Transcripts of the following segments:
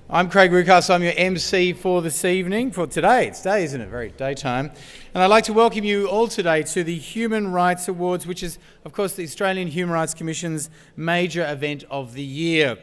I'm Craig Reucassel. I'm your MC for this evening, for today. It's day, isn't it? Very daytime. And I'd like to welcome you all today to the Human Rights Awards, which is, of course, the Australian Human Rights Commission's major event of the year.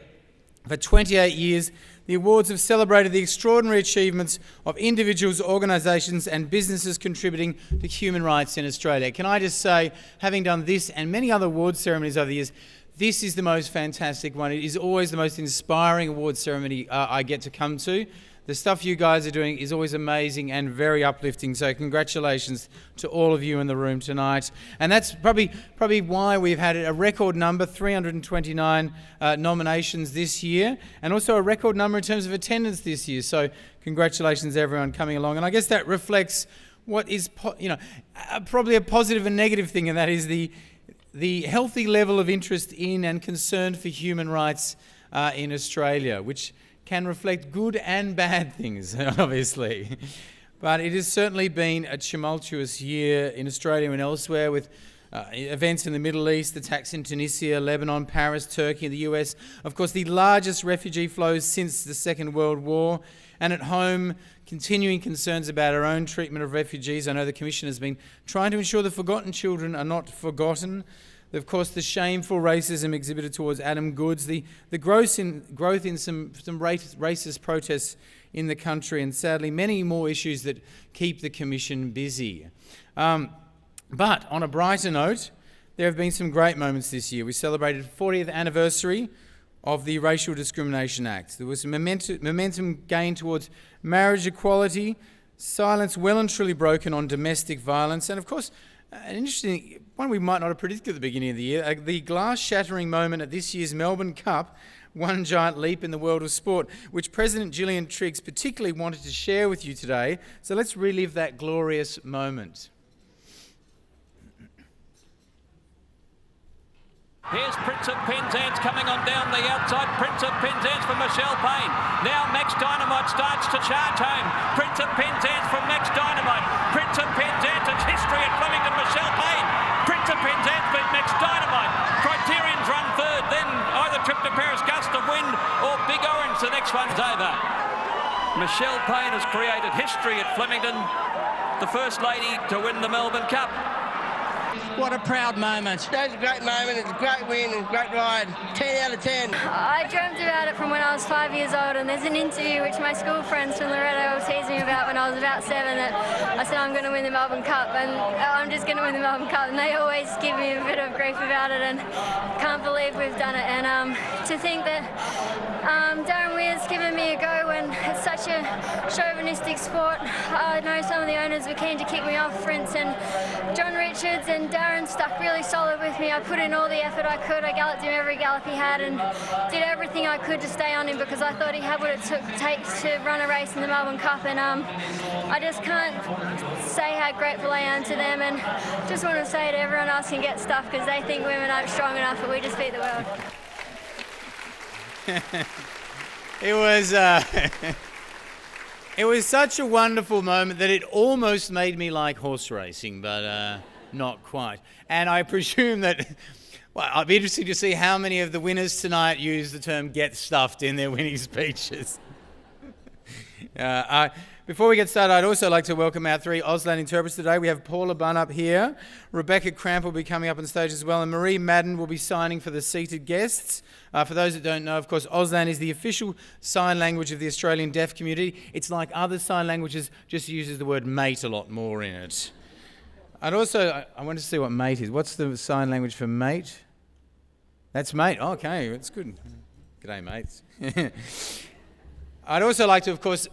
For 28 years, the awards have celebrated the extraordinary achievements of individuals, organisations and businesses contributing to human rights in Australia. Can I just say, having done this and many other awards ceremonies over the years, this is the most fantastic one. It is always the most inspiring award ceremony I get to come to. The stuff you guys are doing is always amazing and very uplifting. So congratulations to all of you in the room tonight. And that's probably why we've had a record number, 329 nominations this year, and also a record number in terms of attendance this year. So congratulations everyone coming along. And I guess that reflects what is, probably a positive and negative thing, and that is the healthy level of interest in and concern for human rights in Australia, which can reflect good and bad things, obviously. But it has certainly been a tumultuous year in Australia and elsewhere, with events in the Middle East, attacks in Tunisia, Lebanon, Paris, Turkey, and the US. Of course, the largest refugee flows since the Second World War. And at home, continuing concerns about our own treatment of refugees. I know the Commission has been trying to ensure the forgotten children are not forgotten. Of course, the shameful racism exhibited towards Adam Goodes, the growth in some racist protests in the country, and sadly many more issues that keep the Commission busy. But on a brighter note, there have been some great moments this year. We celebrated the 40th anniversary of the Racial Discrimination Act. There was some momentum gained towards marriage equality, silence well and truly broken on domestic violence, and of course, an interesting one we might not have predicted at the beginning of the year, the glass-shattering moment at this year's Melbourne Cup, one giant leap in the world of sport, which President Gillian Triggs particularly wanted to share with you today. So let's relive that glorious moment. Here's Prince of Penzance coming on down the outside. Prince of Penzance from Michelle Payne. Now Max Dynamite starts to charge home. Prince of Penzance from Max Dynamite. Prince of Penzance, it's history at Flemington. Michelle Payne. Prince of Penzance beat Max Dynamite. Criterions run third, then either Trip to Paris Gust of Wind or Big Orange. The next one's over. Michelle Payne has created history at Flemington. The first lady to win the Melbourne Cup. What a proud moment. That was a great moment. It's a great win and a great ride. 10 out of 10. I dreamt about it from when I was 5 years old, and there's an interview which my school friends from Loretto were teasing me about when I was about 7, that I said I'm going to win the Melbourne Cup, and I'm just going to win the Melbourne Cup, and they always give me a bit of grief about it, and can't believe we've done it. And to think that Darren Weir's given me a go when it's such a chauvinistic sport. I know some of the owners were keen to kick me off, for instance, John Richards, and Darren stuck really solid with me. I put in all the effort I could. I galloped him every gallop he had and did everything I could to stay on him, because I thought he had what it takes to run a race in the Melbourne Cup, and I just can't say how grateful I am to them, and just want to say to everyone else can get stuff because they think women aren't strong enough, but we just beat the world. It was such a wonderful moment that it almost made me like horse racing, but not quite. And I presume that, well, I'd be interested to see how many of the winners tonight use the term "get stuffed" in their winning speeches. Before we get started, I'd also like to welcome our 3 Auslan interpreters today. We have Paula Bunn up here, Rebecca Cramp will be coming up on stage as well, and Marie Madden will be signing for the seated guests. For those that don't know, of course, Auslan is the official sign language of the Australian deaf community. It's like other sign languages, just uses the word mate a lot more in it. I want to see what mate is. What's the sign language for mate? That's mate. Oh, okay, that's good. G'day, mates. I'd also like to, of course,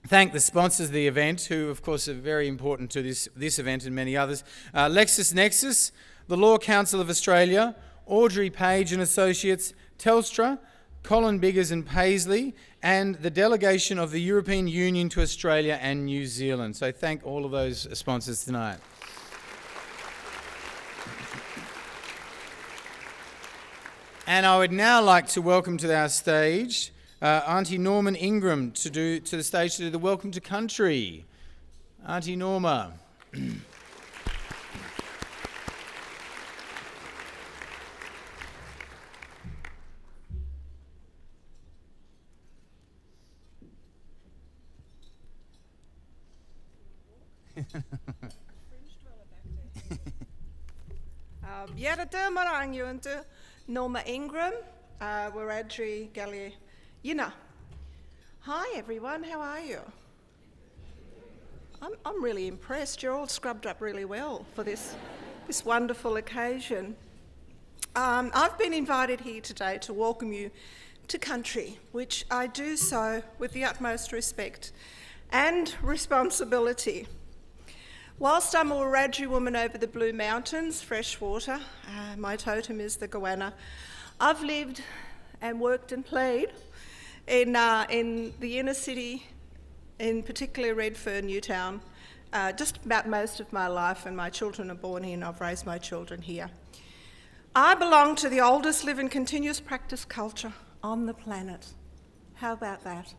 thank the sponsors of the event, who, of course, are very important to this event and many others. LexisNexis, the Law Council of Australia, Audrey Page and Associates, Telstra, Colin Biggers and Paisley, and the delegation of the European Union to Australia and New Zealand. So thank all of those sponsors tonight. And I would now like to welcome to our stage Auntie Norman Ingram to the stage to do the Welcome to Country. Auntie Norma. Yarata Marangyuanta, Norma Ingram, Wiradjuri Gallia Yina. Hi everyone, how are you? I'm really impressed. You're all scrubbed up really well for this wonderful occasion. I've been invited here today to welcome you to country, which I do so with the utmost respect and responsibility. Whilst I'm a Wiradjuri woman over the Blue Mountains, fresh water, my totem is the goanna, I've lived and worked and played in the inner city, in particular Redfern, Newtown, just about most of my life, and my children are born here and I've raised my children here. I belong to the oldest living continuous practice culture on the planet. How about that?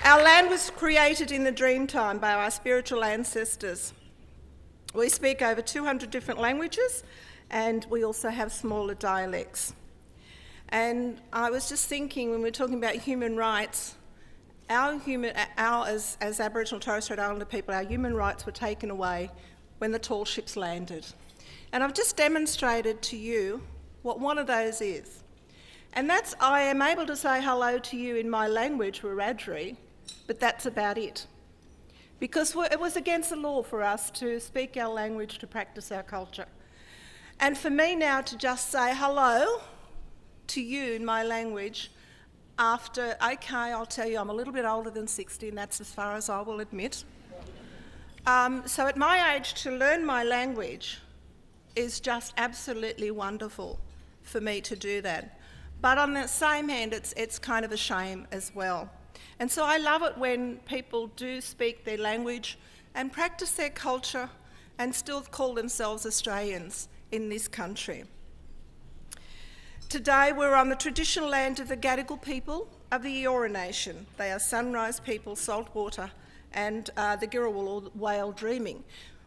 Our land was created in the Dreamtime by our spiritual ancestors. We speak over 200 different languages, and we also have smaller dialects. And I was just thinking, when we're talking about human rights, as Aboriginal and Torres Strait Islander people, our human rights were taken away when the tall ships landed. And I've just demonstrated to you what one of those is. And that's, I am able to say hello to you in my language, Wiradjuri, but that's about it. Because it was against the law for us to speak our language, to practice our culture. And for me now to just say hello to you in my language after, okay, I'll tell you, I'm a little bit older than 60, and that's as far as I will admit. So at my age, to learn my language is just absolutely wonderful for me to do that. But on the same hand, it's kind of a shame as well. And so I love it when people do speak their language and practice their culture and still call themselves Australians in this country. Today we're on the traditional land of the Gadigal people of the Eora Nation. They are Sunrise people, Saltwater, and the Girawal Whale Dreaming.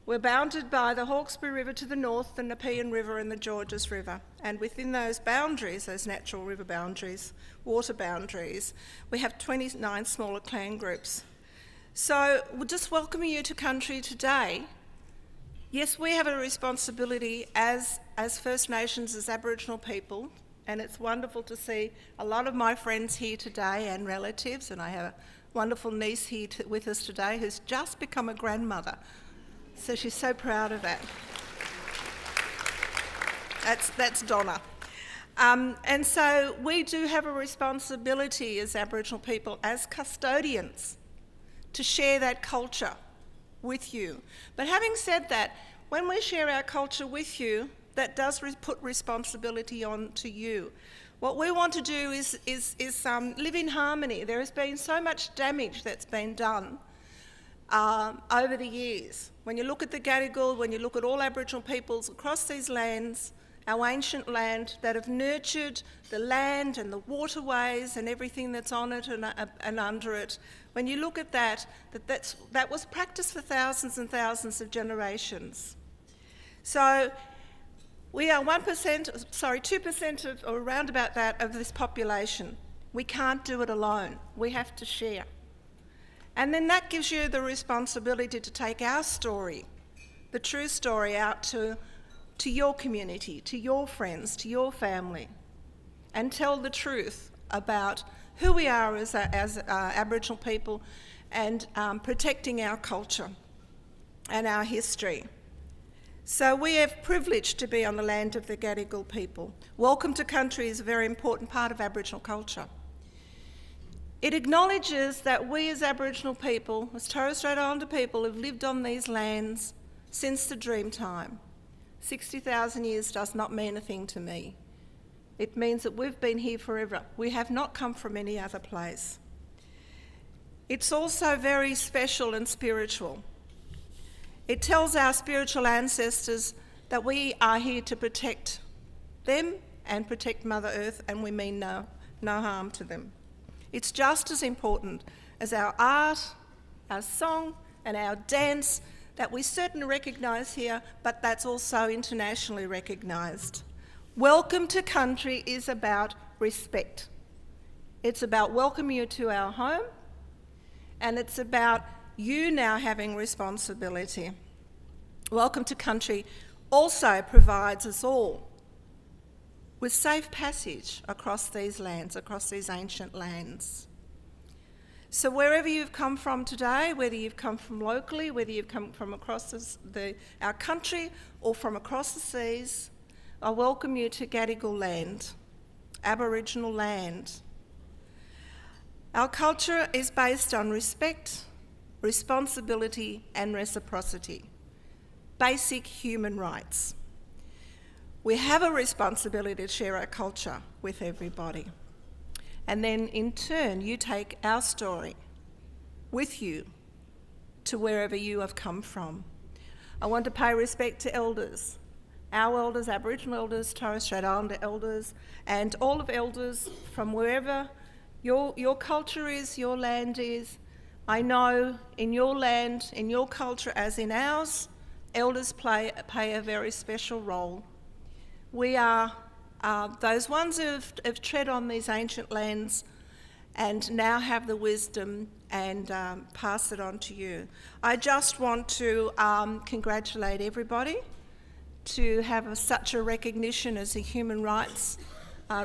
We're bounded by the Hawkesbury River to the north, the Nepean River and the Georges River. And within those boundaries, those natural river boundaries, water boundaries, we have 29 smaller clan groups. So we're just welcoming you to country today. Yes, we have a responsibility as First Nations, as Aboriginal people, and it's wonderful to see a lot of my friends here today and relatives, and I have a wonderful niece here with us today who's just become a grandmother. So she's so proud of that. That's Donna. And so we do have a responsibility as Aboriginal people, as custodians, to share that culture with you. But having said that, when we share our culture with you, that does put responsibility on to you. What we want to do is live in harmony. There has been so much damage that's been done over the years. When you look at the Gadigal, when you look at all Aboriginal peoples across these lands, our ancient land that have nurtured the land and the waterways and everything that's on it and under it, when you look at that was practiced for thousands and thousands of generations. So we are 2% of, or around about that, of this population. We can't do it alone. We have to share. And then that gives you the responsibility to take our story, the true story, out to your community, to your friends, to your family, and tell the truth about who we are as Aboriginal people and protecting our culture and our history. So we have privilege to be on the land of the Gadigal people. Welcome to country is a very important part of Aboriginal culture. It acknowledges that we as Aboriginal people, as Torres Strait Islander people, have lived on these lands since the Dreamtime. 60,000 years does not mean a thing to me. It means that we've been here forever. We have not come from any other place. It's also very special and spiritual. It tells our spiritual ancestors that we are here to protect them and protect Mother Earth, and we mean no harm to them. It's just as important as our art, our song, and our dance that we certainly recognise here, but that's also internationally recognised. Welcome to country is about respect. It's about welcoming you to our home, and it's about you now having responsibility. Welcome to Country also provides us all with safe passage across these lands, across these ancient lands. So wherever you've come from today, whether you've come from locally, whether you've come from across our country or from across the seas, I welcome you to Gadigal land, Aboriginal land. Our culture is based on respect, responsibility and reciprocity, basic human rights. We have a responsibility to share our culture with everybody. And then in turn, you take our story with you to wherever you have come from. I want to pay respect to elders, our elders, Aboriginal elders, Torres Strait Islander elders, and all of elders from wherever your culture is, your land is. I know in your land, in your culture as in ours, elders play a very special role. We are those ones who have tread on these ancient lands and now have the wisdom and pass it on to you. I just want to congratulate everybody to have such a recognition as a human rights.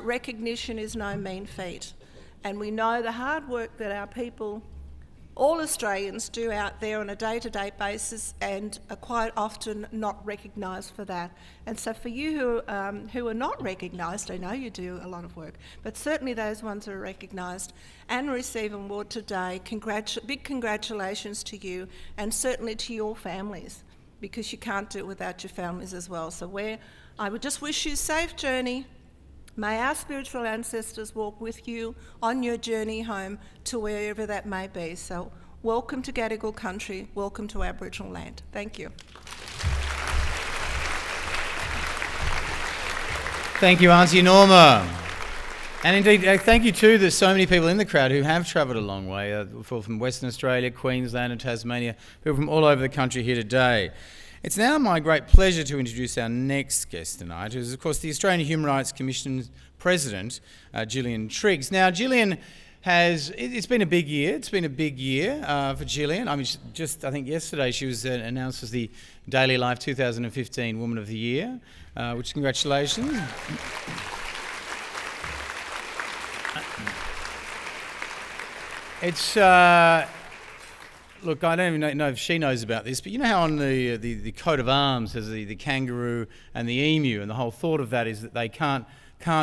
Recognition is no mean feat. And we know the hard work that our people, all Australians, do out there on a day-to-day basis and are quite often not recognised for that. And so for you who are not recognised, I know you do a lot of work, but certainly those ones who are recognised and receive an award today, big congratulations to you and certainly to your families, because you can't do it without your families as well. So I would just wish you a safe journey. May our spiritual ancestors walk with you on your journey home to wherever that may be. So welcome to Gadigal country, welcome to Aboriginal land. Thank you. Thank you, Auntie Norma. And indeed, thank you too, there's so many people in the crowd who have travelled a long way, people from Western Australia, Queensland and Tasmania, people from all over the country here today. It's now my great pleasure to introduce our next guest tonight, who is, of course, the Australian Human Rights Commission President, Gillian Triggs. Now, Gillian it's been a big year. It's been a big year for Gillian. I mean, I think yesterday she was announced as the Daily Life 2015 Woman of the Year, which congratulations. It's... Look, I don't even know if she knows about this, but you know how on the coat of arms there's the kangaroo and the emu, and the whole thought of that is that they can't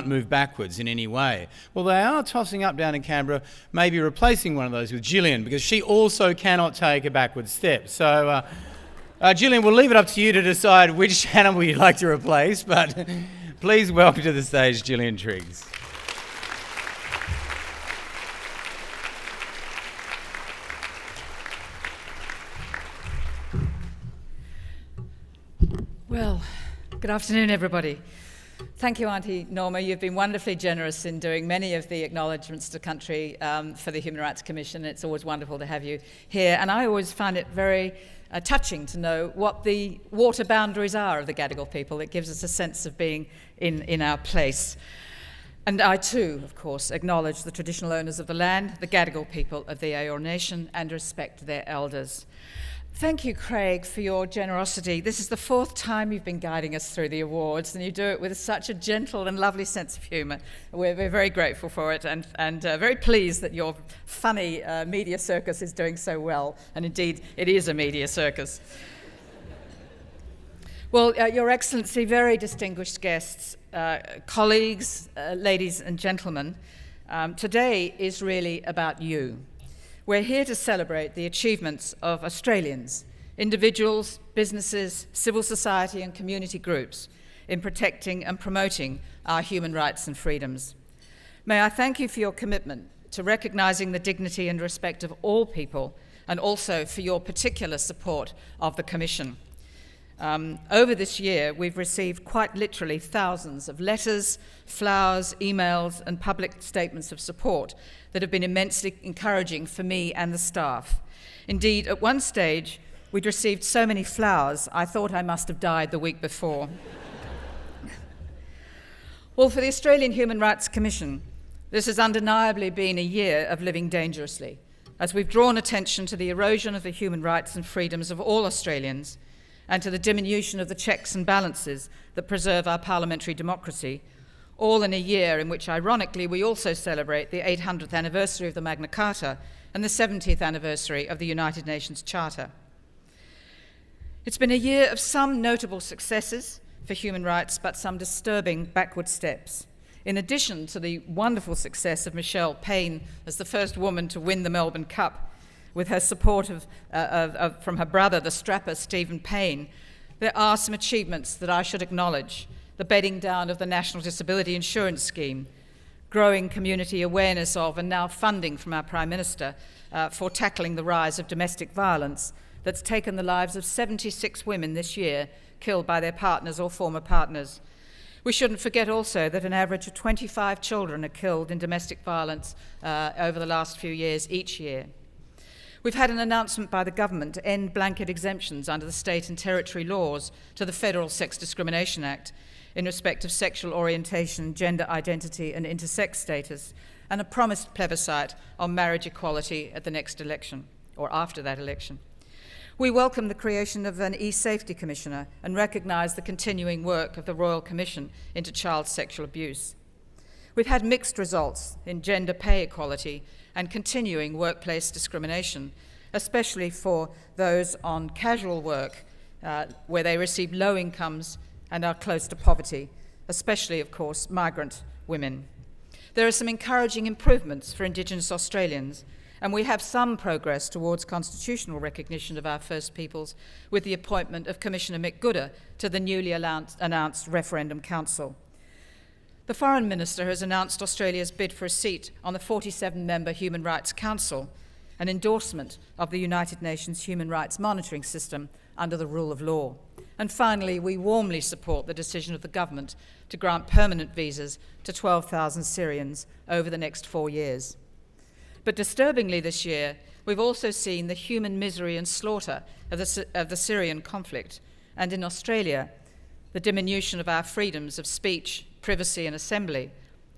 move backwards in any way. Well, they are tossing up down in Canberra, maybe replacing one of those with Gillian, because she also cannot take a backward step. So, Gillian, we'll leave it up to you to decide which animal you'd like to replace, but please welcome to the stage Gillian Triggs. Well, good afternoon, everybody. Thank you, Auntie Norma. You've been wonderfully generous in doing many of the acknowledgements to country for the Human Rights Commission. It's always wonderful to have you here. And I always find it very touching to know what the water boundaries are of the Gadigal people. It gives us a sense of being in our place. And I too, of course, acknowledge the traditional owners of the land, the Gadigal people of the Eora Nation, and respect their elders. Thank you, Craig, for your generosity. This is the fourth time you've been guiding us through the awards, and you do it with such a gentle and lovely sense of humour. We're very grateful for it, and very pleased that your funny media circus is doing so well. And indeed, it is a media circus. Well, Your Excellency, very distinguished guests, colleagues, ladies and gentlemen, today is really about you. We're here to celebrate the achievements of Australians, individuals, businesses, civil society and community groups in protecting and promoting our human rights and freedoms. May I thank you for your commitment to recognising the dignity and respect of all people, and also for your particular support of the Commission. Over this year, we've received quite literally thousands of letters, flowers, emails, and public statements of support that have been immensely encouraging for me and the staff. Indeed, at one stage, we'd received so many flowers, I thought I must have died the week before. Well, for the Australian Human Rights Commission, This has undeniably been a year of living dangerously, as we've drawn attention to the erosion of the human rights and freedoms of all Australians and to the diminution of the checks and balances that preserve our parliamentary democracy, all in a year in which, ironically, we also celebrate the 800th anniversary of the Magna Carta and the 70th anniversary of the United Nations Charter. It's been a year of some notable successes for human rights, but some disturbing backward steps. In addition to the wonderful success of Michelle Payne as the first woman to win the Melbourne Cup, with her support from her brother, the strapper Stephen Payne, there are some achievements that I should acknowledge. The bedding down of the National Disability Insurance Scheme, growing community awareness of and now funding from our Prime Minister for tackling the rise of domestic violence that's taken the lives of 76 women this year killed by their partners or former partners. We shouldn't forget also that an average of 25 children are killed in domestic violence over the last few years each year. We've had an announcement by the government to end blanket exemptions under the state and territory laws to the Federal Sex Discrimination Act in respect of sexual orientation, gender identity and intersex status, and a promised plebiscite on marriage equality at the next election, or after that election. We welcome the creation of an e-safety commissioner and recognise the continuing work of the Royal Commission into child sexual abuse. We've had mixed results in gender pay equality and continuing workplace discrimination, especially for those on casual work where they receive low incomes and are close to poverty, especially, of course, migrant women. There are some encouraging improvements for Indigenous Australians, and we have some progress towards constitutional recognition of our First Peoples with the appointment of Commissioner McGooder to the newly announced Referendum Council. The Foreign Minister has announced Australia's bid for a seat on the 47-member Human Rights Council, an endorsement of the United Nations Human Rights Monitoring System under the rule of law. And finally, we warmly support the decision of the government to grant permanent visas to 12,000 Syrians over the next 4 years. But disturbingly this year, we've also seen the human misery and slaughter of the Syrian conflict, and in Australia, the diminution of our freedoms of speech, privacy and assembly,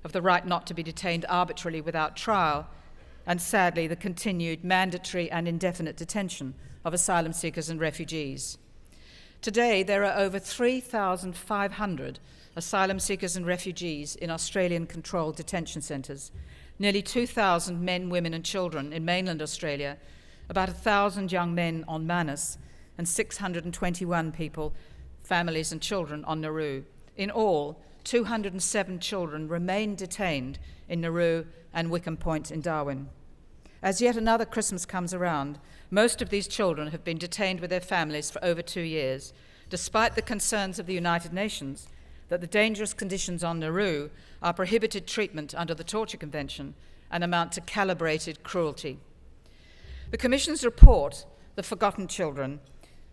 of the right not to be detained arbitrarily without trial, and sadly the continued mandatory and indefinite detention of asylum seekers and refugees. Today there are over 3,500 asylum seekers and refugees in Australian-controlled detention centres, nearly 2,000 men, women and children in mainland Australia, about 1,000 young men on Manus, and 621 people, families and children on Nauru. In all, 207 children remain detained in Nauru and Wickham Point in Darwin. As yet another Christmas comes around, most of these children have been detained with their families for over 2 years, despite the concerns of the United Nations that the dangerous conditions on Nauru are prohibited treatment under the Torture Convention and amount to calibrated cruelty. The Commission's report, The Forgotten Children,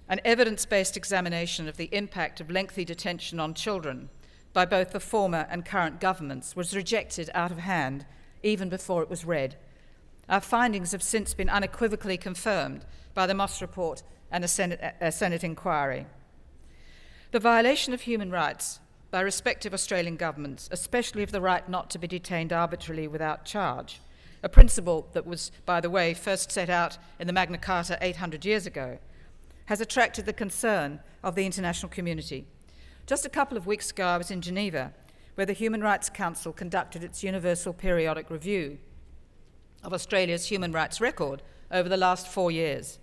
an evidence-based examination of the impact of lengthy detention on children by both the former and current governments, was rejected out of hand even before it was read. Our findings have since been unequivocally confirmed by the Moss report and a Senate inquiry. The violation of human rights by respective Australian governments, especially of the right not to be detained arbitrarily without charge, a principle that was, by the way, first set out in the Magna Carta 800 years ago, has attracted the concern of the international community. Just a couple of weeks ago, I was in Geneva, where the Human Rights Council conducted its universal periodic review of Australia's human rights record over the last 4 years.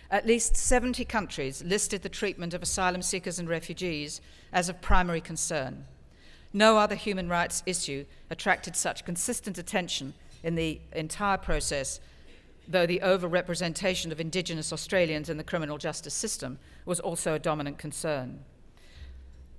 At least 70 countries listed the treatment of asylum seekers and refugees as of primary concern. No other human rights issue attracted such consistent attention in the entire process, though the overrepresentation of Indigenous Australians in the criminal justice system was also a dominant concern.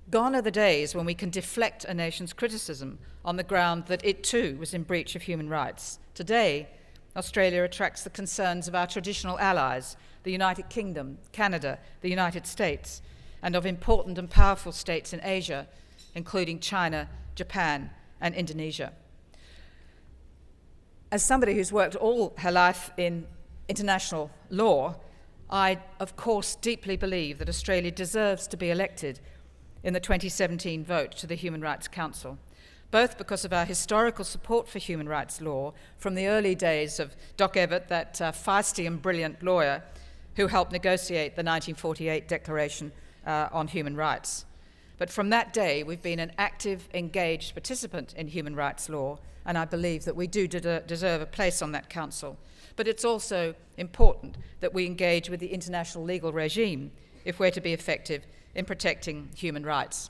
Gone are the days when we can deflect a nation's criticism on the ground that it too was in breach of human rights. Today, Australia attracts the concerns of our traditional allies, the United Kingdom, Canada, the United States, and of important and powerful states in Asia, including China, Japan, and Indonesia. As somebody who's worked all her life in international law, I, of course, deeply believe that Australia deserves to be elected in the 2017 vote to the Human Rights Council. both because of our historical support for human rights law from the early days of Doc Everett, that feisty and brilliant lawyer who helped negotiate the 1948 Declaration on Human Rights. But from that day, we've been an active, engaged participant in human rights law, and I believe that we do deserve a place on that council. But it's also important that we engage with the international legal regime if we're to be effective in protecting human rights.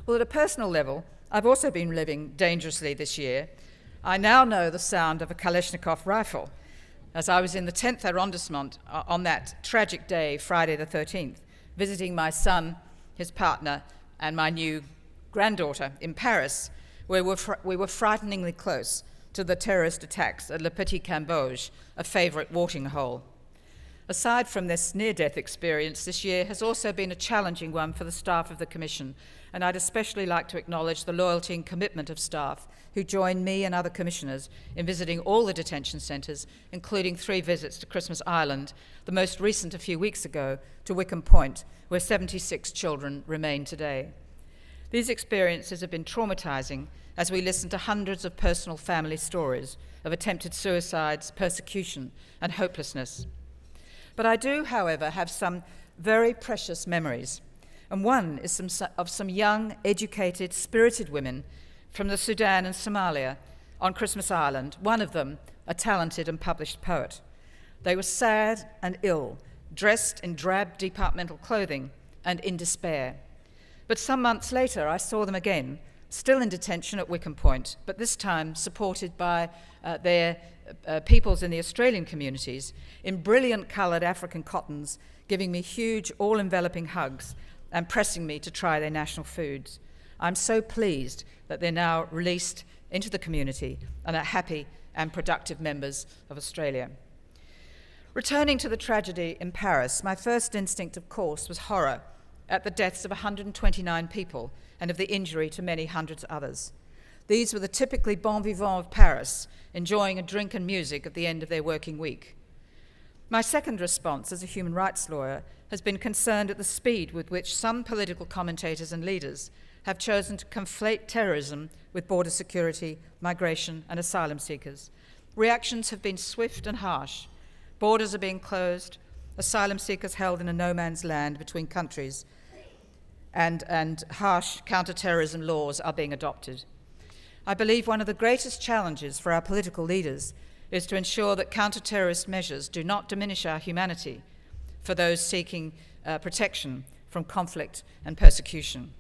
Well, at a personal level, I've also been living dangerously this year. I now know the sound of a Kalashnikov rifle, as I was in the 10th arrondissement on that tragic day, Friday the 13th, visiting my son, his partner, and my new granddaughter in Paris, where we were frighteningly close to the terrorist attacks at Le Petit Cambodge, a favourite watering hole. Aside from this near-death experience, this year has also been a challenging one for the staff of the Commission, and I'd especially like to acknowledge the loyalty and commitment of staff who joined me and other commissioners in visiting all the detention centres, including 3 visits to Christmas Island, the most recent a few weeks ago to Wickham Point, where 76 children remain today. These experiences have been traumatising as we listen to hundreds of personal family stories of attempted suicides, persecution, and hopelessness. But I do, however, have some very precious memories, and one is of some young, educated, spirited women from the Sudan and Somalia on Christmas Island, one of them a talented and published poet. They were sad and ill, dressed in drab departmental clothing and in despair. But some months later, I saw them again, still in detention at Wickham Point, but this time supported by their peoples in the Australian communities, in brilliant coloured African cottons, giving me huge, all-enveloping hugs and pressing me to try their national foods. I'm so pleased that they're now released into the community and are happy and productive members of Australia. Returning to the tragedy in Paris, my first instinct, of course, was horror at the deaths of 129 people and of the injury to many hundreds others. These were the typically bon vivants of Paris, enjoying a drink and music at the end of their working week. My second response as a human rights lawyer has been concerned at the speed with which some political commentators and leaders have chosen to conflate terrorism with border security, migration, and asylum seekers. Reactions have been swift and harsh. Borders are being closed, asylum seekers held in a no-man's land between countries, and harsh counter-terrorism laws are being adopted. I believe one of the greatest challenges for our political leaders is to ensure that counter-terrorist measures do not diminish our humanity for those seeking protection from conflict and persecution.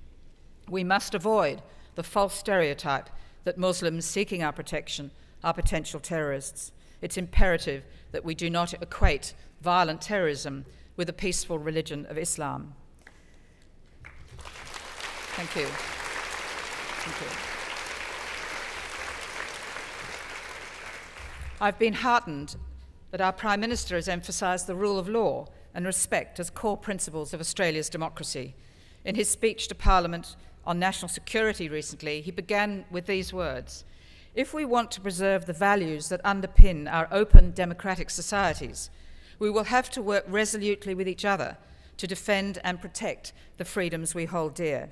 We must avoid the false stereotype that Muslims seeking our protection are potential terrorists. It's imperative that we do not equate violent terrorism with the peaceful religion of Islam. Thank you. Thank you. I've been heartened that our Prime Minister has emphasised the rule of law and respect as core principles of Australia's democracy. In his speech to Parliament on national security recently, he began with these words: "If we want to preserve the values that underpin our open democratic societies, we will have to work resolutely with each other to defend and protect the freedoms we hold dear."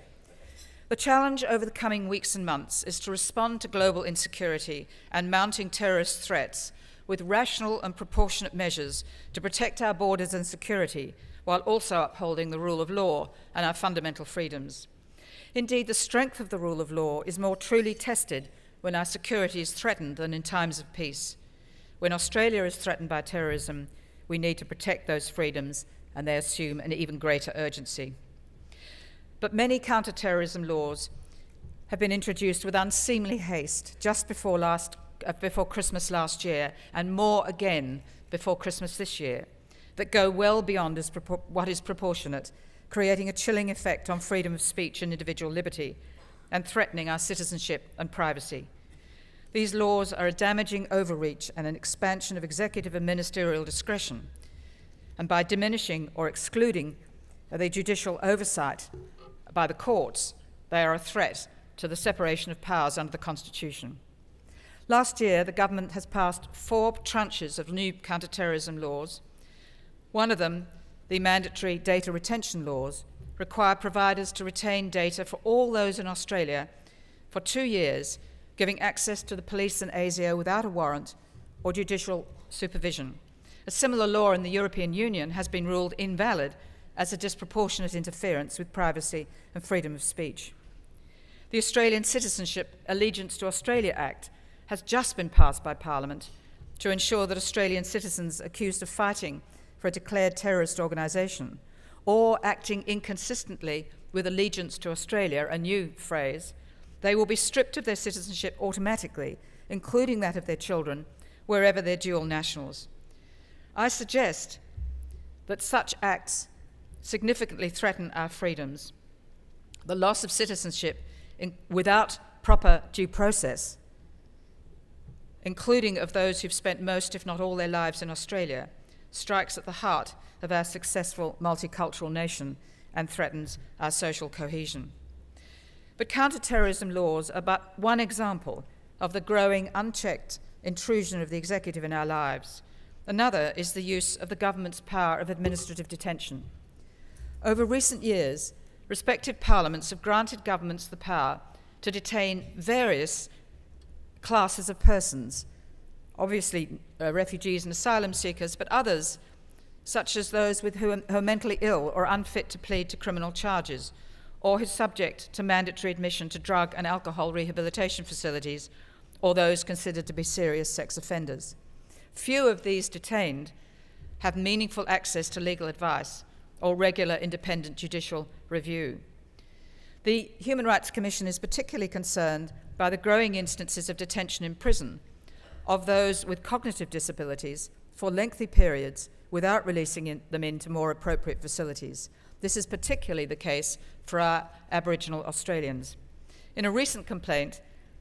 The challenge over the coming weeks and months is to respond to global insecurity and mounting terrorist threats with rational and proportionate measures to protect our borders and security, while also upholding the rule of law and our fundamental freedoms. Indeed, the strength of the rule of law is more truly tested when our security is threatened than in times of peace. When Australia is threatened by terrorism, we need to protect those freedoms, and they assume an even greater urgency. But many counter-terrorism laws have been introduced with unseemly haste just before Christmas last year, and more again before Christmas this year, that go well beyond what is proportionate, creating a chilling effect on freedom of speech and individual liberty, and threatening our citizenship and privacy. These laws are a damaging overreach and an expansion of executive and ministerial discretion, and by diminishing or excluding the judicial oversight by the courts, they are a threat to the separation of powers under the Constitution. Last year, the government has passed 4 tranches of new counter-terrorism laws. One of them, the mandatory data retention laws, require providers to retain data for all those in Australia for 2 years, giving access to the police and ASIO without a warrant or judicial supervision. A similar law in the European Union has been ruled invalid as a disproportionate interference with privacy and freedom of speech. The Australian Citizenship Allegiance to Australia Act has just been passed by Parliament to ensure that Australian citizens accused of fighting for a declared terrorist organisation or acting inconsistently with allegiance to Australia, a new phrase, they will be stripped of their citizenship automatically, including that of their children, wherever they're dual nationals. I suggest that such acts significantly threaten our freedoms. The loss of citizenship without proper due process, including of those who've spent most, if not all, their lives in Australia, strikes at the heart of our successful multicultural nation and threatens our social cohesion. But counter-terrorism laws are but one example of the growing unchecked intrusion of the executive in our lives. Another is the use of the government's power of administrative detention. Over recent years, respective parliaments have granted governments the power to detain various classes of persons, obviously refugees and asylum seekers, but others, such as those who are mentally ill or unfit to plead to criminal charges, or who are subject to mandatory admission to drug and alcohol rehabilitation facilities, or those considered to be serious sex offenders. Few of these detained have meaningful access to legal advice or regular independent judicial review. The Human Rights Commission is particularly concerned by the growing instances of detention in prison of those with cognitive disabilities for lengthy periods without releasing them into more appropriate facilities. This is particularly the case for our Aboriginal Australians. In a recent complaint,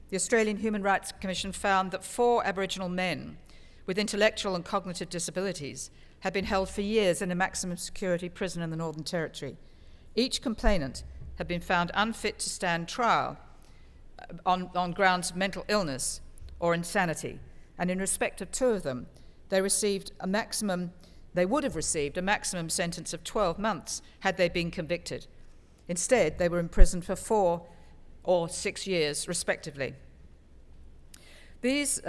the Australian Human Rights Commission found that 4 Aboriginal men with intellectual and cognitive disabilities had been held for years in a maximum security prison in the Northern Territory. Each complainant had been found unfit to stand trial on grounds of mental illness or insanity, and in respect of 2 of them, they would have received a maximum sentence of 12 months had they been convicted. Instead, they were imprisoned for 4 or 6 years, respectively. These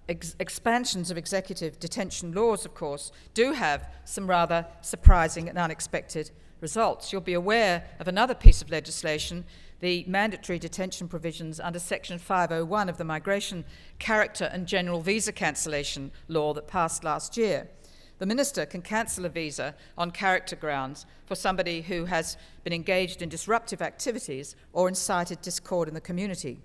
expansions of executive detention laws, of course, do have some rather surprising and unexpected results. You'll be aware of another piece of legislation, the mandatory detention provisions under Section 501 of the Migration, Character and General Visa Cancellation Law that passed last year. The minister can cancel a visa on character grounds for somebody who has been engaged in disruptive activities or incited discord in the community.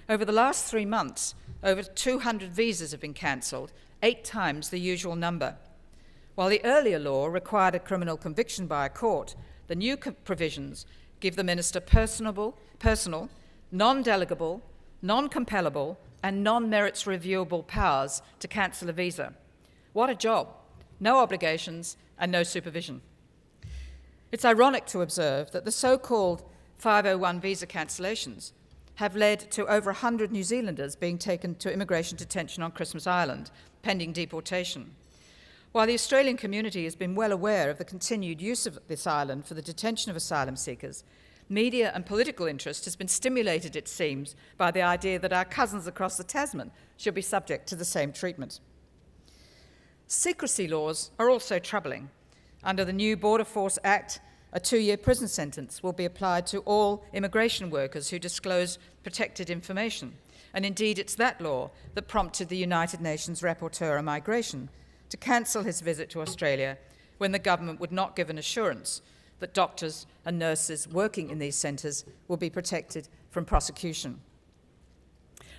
Over the last 3 months, over 200 visas have been cancelled, 8 times the usual number. While the earlier law required a criminal conviction by a court, the new provisions give the minister personal, non-delegable, non-compellable, and non-merits reviewable powers to cancel a visa. What a job! No obligations and no supervision. It's ironic to observe that the so-called 501 visa cancellations have led to over 100 New Zealanders being taken to immigration detention on Christmas Island, pending deportation. While the Australian community has been well aware of the continued use of this island for the detention of asylum seekers, media and political interest has been stimulated, it seems, by the idea that our cousins across the Tasman should be subject to the same treatment. Secrecy laws are also troubling. Under the new Border Force Act, a 2-year prison sentence will be applied to all immigration workers who disclose protected information. And indeed, it's that law that prompted the United Nations Rapporteur on Migration to cancel his visit to Australia when the government would not give an assurance that doctors and nurses working in these centres will be protected from prosecution.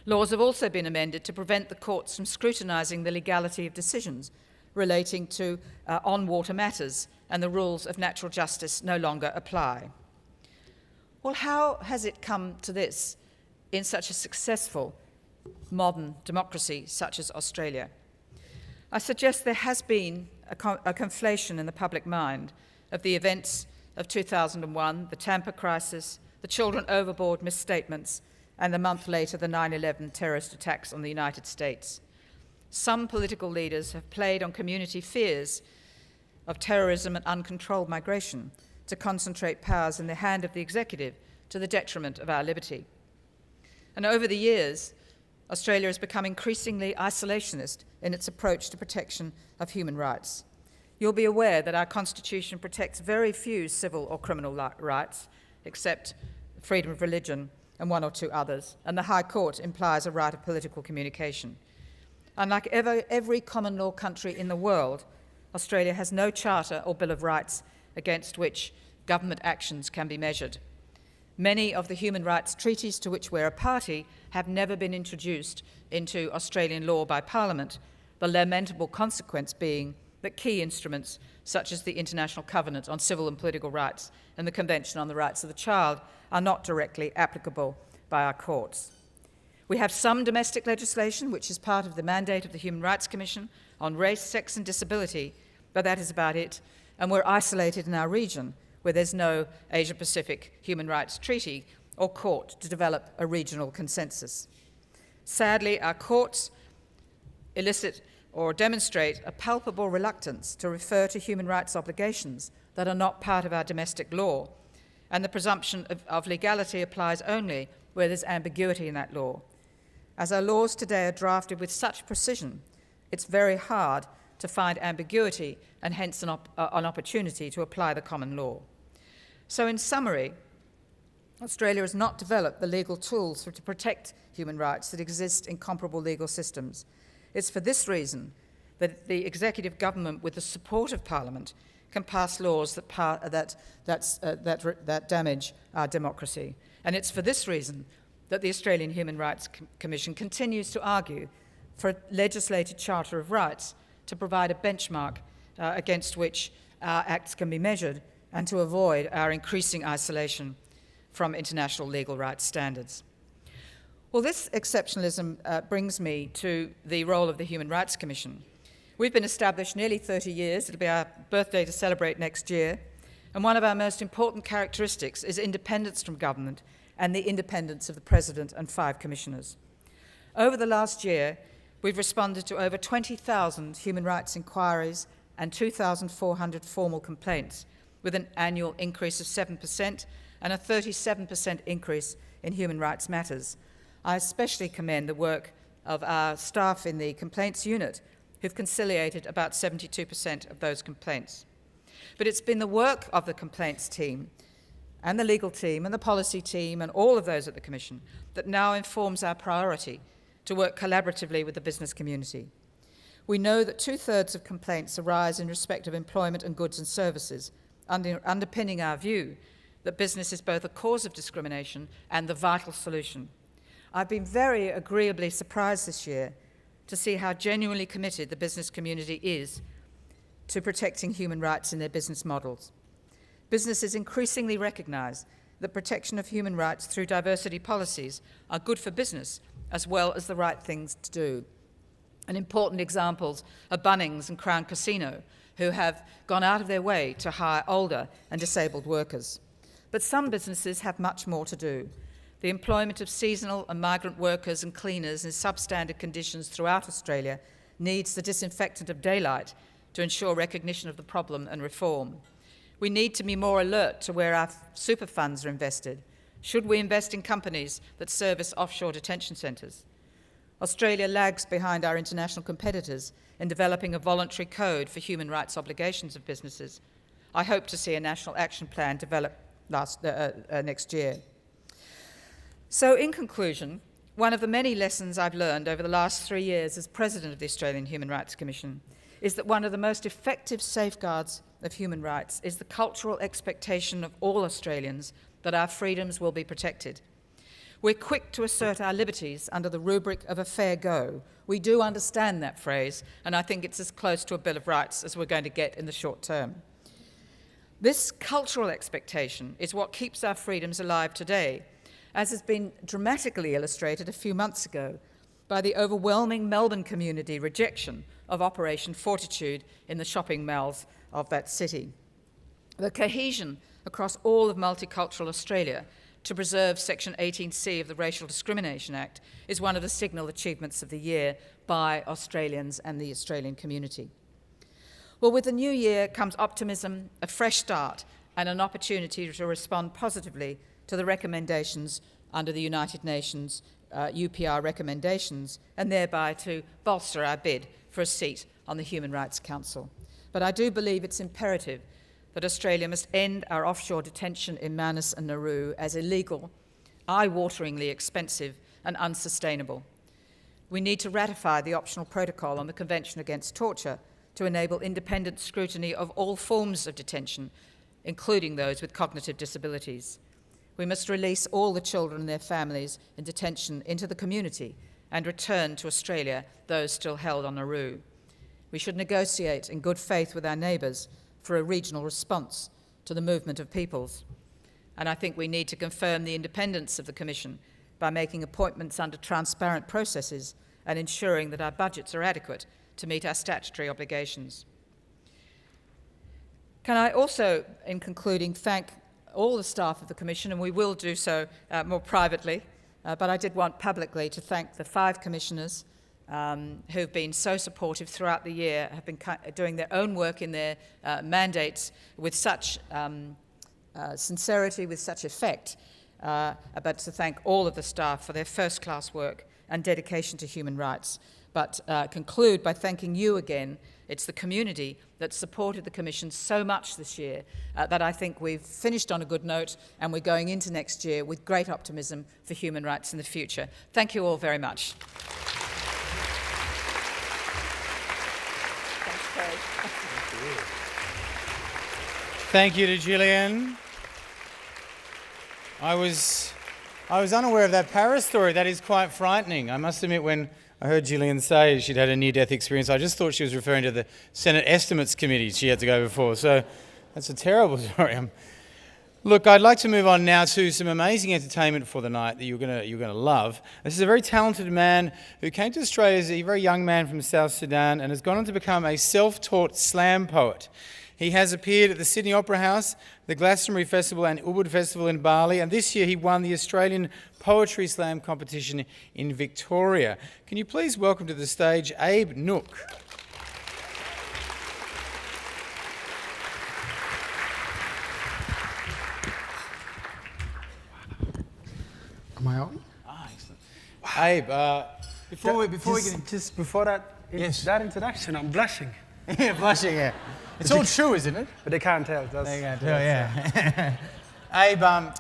Laws have also been amended to prevent the courts from scrutinising the legality of decisions relating to on-water matters, and the rules of natural justice no longer apply. Well, how has it come to this in such a successful modern democracy such as Australia? I suggest there has been a conflation in the public mind of the events of 2001, the Tampa crisis, the children overboard misstatements, and a month later the 9/11 terrorist attacks on the United States. Some political leaders have played on community fears of terrorism and uncontrolled migration to concentrate powers in the hand of the executive to the detriment of our liberty. And over the years, Australia has become increasingly isolationist in its approach to protection of human rights. You'll be aware that our Constitution protects very few civil or criminal rights, except freedom of religion and one or two others, and the High Court implies a right of political communication. Unlike every common law country in the world, Australia has no charter or Bill of Rights against which government actions can be measured. Many of the human rights treaties to which we're a party have never been introduced into Australian law by Parliament, the lamentable consequence being that key instruments such as the International Covenant on Civil and Political Rights and the Convention on the Rights of the Child are not directly applicable by our courts. We have some domestic legislation which is part of the mandate of the Human Rights Commission on race, sex and disability, but that is about it, and we're isolated in our region where there's no Asia-Pacific Human Rights Treaty or court to develop a regional consensus. Sadly, our courts elicit or demonstrate a palpable reluctance to refer to human rights obligations that are not part of our domestic law, and the presumption of legality applies only where there's ambiguity in that law. As our laws today are drafted with such precision, it's very hard to find ambiguity and hence an opportunity to apply the common law. So in summary, Australia has not developed the legal tools to protect human rights that exist in comparable legal systems. It's for this reason that the executive government, with the support of Parliament, can pass laws that damage our democracy. And it's for this reason that the Australian Human Rights Commission continues to argue for a legislated Charter of Rights to provide a benchmark against which our acts can be measured and to avoid our increasing isolation from international legal rights standards. Well, this exceptionalism brings me to the role of the Human Rights Commission. We've been established nearly 30 years. It'll be our birthday to celebrate next year. And one of our most important characteristics is independence from government and the independence of the President and 5 commissioners. Over the last year, we've responded to over 20,000 human rights inquiries and 2,400 formal complaints, with an annual increase of 7% and a 37% increase in human rights matters. I especially commend the work of our staff in the complaints unit, who've conciliated about 72% of those complaints. But it's been the work of the complaints team and the legal team and the policy team and all of those at the Commission that now informs our priority to work collaboratively with the business community. We know that 2/3 of complaints arise in respect of employment and goods and services, underpinning our view that business is both a cause of discrimination and the vital solution. I've been very agreeably surprised this year to see how genuinely committed the business community is to protecting human rights in their business models. Businesses increasingly recognise that protection of human rights through diversity policies are good for business as well as the right things to do. And important examples are Bunnings and Crown Casino, who have gone out of their way to hire older and disabled workers. But some businesses have much more to do. The employment of seasonal and migrant workers and cleaners in substandard conditions throughout Australia needs the disinfectant of daylight to ensure recognition of the problem and reform. We need to be more alert to where our super funds are invested. Should we invest in companies that service offshore detention centres? Australia lags behind our international competitors in developing a voluntary code for human rights obligations of businesses. I hope to see a national action plan developed next year. So in conclusion, one of the many lessons I've learned over the last 3 years as President of the Australian Human Rights Commission is that one of the most effective safeguards of human rights is the cultural expectation of all Australians that our freedoms will be protected. We're quick to assert our liberties under the rubric of a fair go. We do understand that phrase, and I think it's as close to a Bill of Rights as we're going to get in the short term. This cultural expectation is what keeps our freedoms alive today, as has been dramatically illustrated a few months ago by the overwhelming Melbourne community rejection of Operation Fortitude in the shopping malls of that city. The cohesion across all of multicultural Australia to preserve Section 18C of the Racial Discrimination Act is one of the signal achievements of the year by Australians and the Australian community. Well, with the new year comes optimism, a fresh start, and an opportunity to respond positively to the recommendations under the United Nations UPR recommendations, and thereby to bolster our bid for a seat on the Human Rights Council. But I do believe it's imperative that Australia must end our offshore detention in Manus and Nauru as illegal, eye-wateringly expensive and unsustainable. We need to ratify the optional protocol on the Convention Against Torture to enable independent scrutiny of all forms of detention, including those with cognitive disabilities. We must release all the children and their families in detention into the community and return to Australia those still held on Nauru. We should negotiate in good faith with our neighbours for a regional response to the movement of peoples. And I think we need to confirm the independence of the Commission by making appointments under transparent processes and ensuring that our budgets are adequate to meet our statutory obligations. Can I also, in concluding, thank all the staff of the Commission, and we will do so more privately, but I did want publicly to thank the 5 commissioners who've been so supportive throughout the year, have been doing their own work in their mandates with such sincerity, with such effect, but to thank all of the staff for their first-class work and dedication to human rights. But conclude by thanking you again. It's the community that supported the Commission so much this year that I think we've finished on a good note, and we're going into next year with great optimism for human rights in the future. Thank you all very much. Thanks, Craig. Thank you to Gillian. I was unaware of that Paris story. That is quite frightening. I must admit, when I heard Gillian say she'd had a near-death experience, I just thought she was referring to the Senate Estimates Committee she had to go before. So that's a terrible story. Look, I'd like to move on now to some amazing entertainment for the night that you're gonna love. This is a very talented man who came to Australia as a very young man from South Sudan and has gone on to become a self-taught slam poet. He has appeared at the Sydney Opera House, the Glastonbury Festival and Ubud Festival in Bali, and this year he won the Australian Poetry Slam competition in Victoria. Can you please welcome to the stage Abe Nook? Am I on? Excellent. Wow. Abe, before that, Yes. that introduction, I'm blushing. Yeah, blushing, yeah. It's all true, isn't it? But they can't tell. They can't tell, yeah. Abe,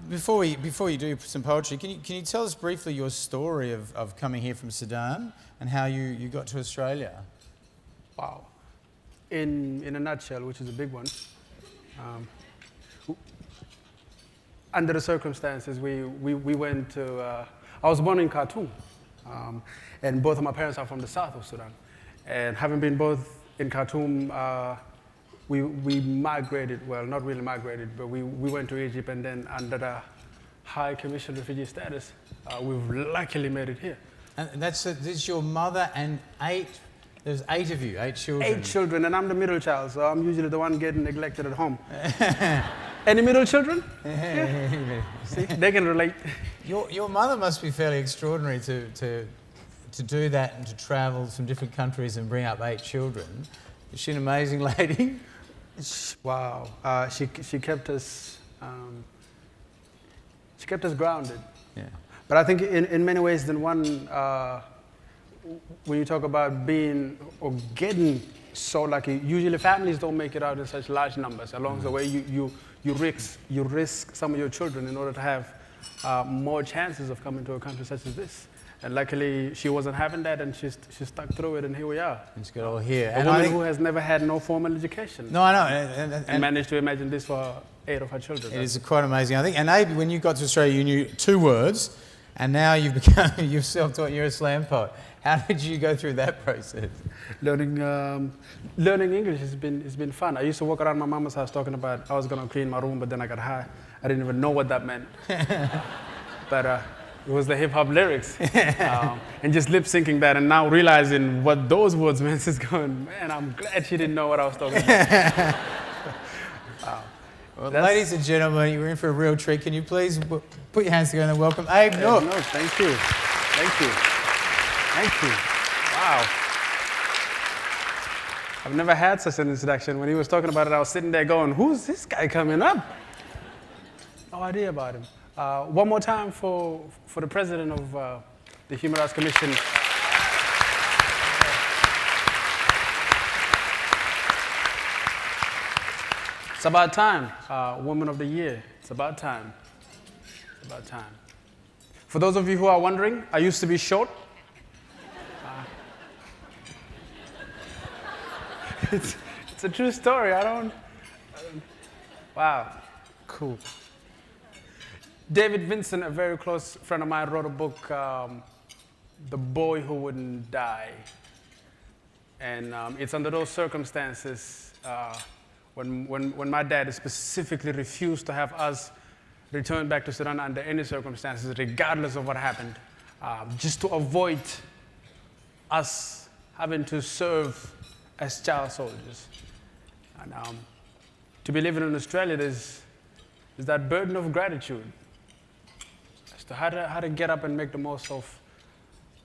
before you do some poetry, can you tell us briefly your story of coming here from Sudan and how you got to Australia? Wow. In a nutshell, which is a big one, under the circumstances, we went to, I was born in Khartoum, and both of my parents are from the south of Sudan. And having been both in Khartoum, we migrated, well, not really migrated, but we went to Egypt, and then under the High Commission refugee status, we've luckily made it here. And this is your mother and there's 8 of you, 8 children. 8 children, and I'm the middle child, so I'm usually the one getting neglected at home. Any middle children? Yeah. See, they can relate. Your mother must be fairly extraordinary to do that and to travel to some different countries and bring up 8 children. Is she an amazing lady? Wow. She kept us grounded. Yeah. But I think in many ways, then one, when you talk about being or getting so lucky, usually families don't make it out in such large numbers. Along the way, you risk some of your children in order to have more chances of coming to a country such as this. And luckily, she wasn't having that, and she stuck through it, and here we are. It's good all here. A woman who has never had no formal education. No, I know. And managed to imagine this for 8 of her children. It is quite amazing, I think. And Abe, when you got to Australia, you knew 2 words, and now you've self-taught, you're a slam poet. How did you go through that process? Learning English has been fun. I used to walk around my mama's house talking about I was going to clean my room, but then I got high. I didn't even know what that meant. But it was the hip-hop lyrics. And just lip-syncing that, and now realizing what those words meant is going, man, I'm glad she didn't know what I was talking about. Well, ladies and gentlemen, you're in for a real treat. Can you please put your hands together and welcome Abe Nook? Thank you. Thank you. Thank you. Wow. I've never had such an introduction. When he was talking about it, I was sitting there going, who's this guy coming up? No idea about him. One more time for the president of the Human Rights Commission. It's about time, Woman of the Year. It's about time. It's about time. For those of you who are wondering, I used to be short. It's a true story. Wow, cool. David Vincent, a very close friend of mine, wrote a book, The Boy Who Wouldn't Die. And it's under those circumstances when my dad specifically refused to have us return back to Sudan under any circumstances, regardless of what happened, just to avoid us having to serve as child soldiers. And to be living in Australia, there's that burden of gratitude as to how to get up and make the most of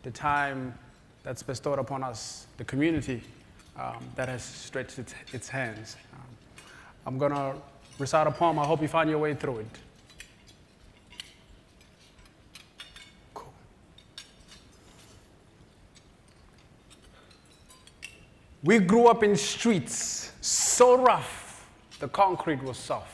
the time that's bestowed upon us, the community that has stretched its hands. I'm going to recite a poem. I hope you find your way through it. Cool. We grew up in streets so rough, the concrete was soft.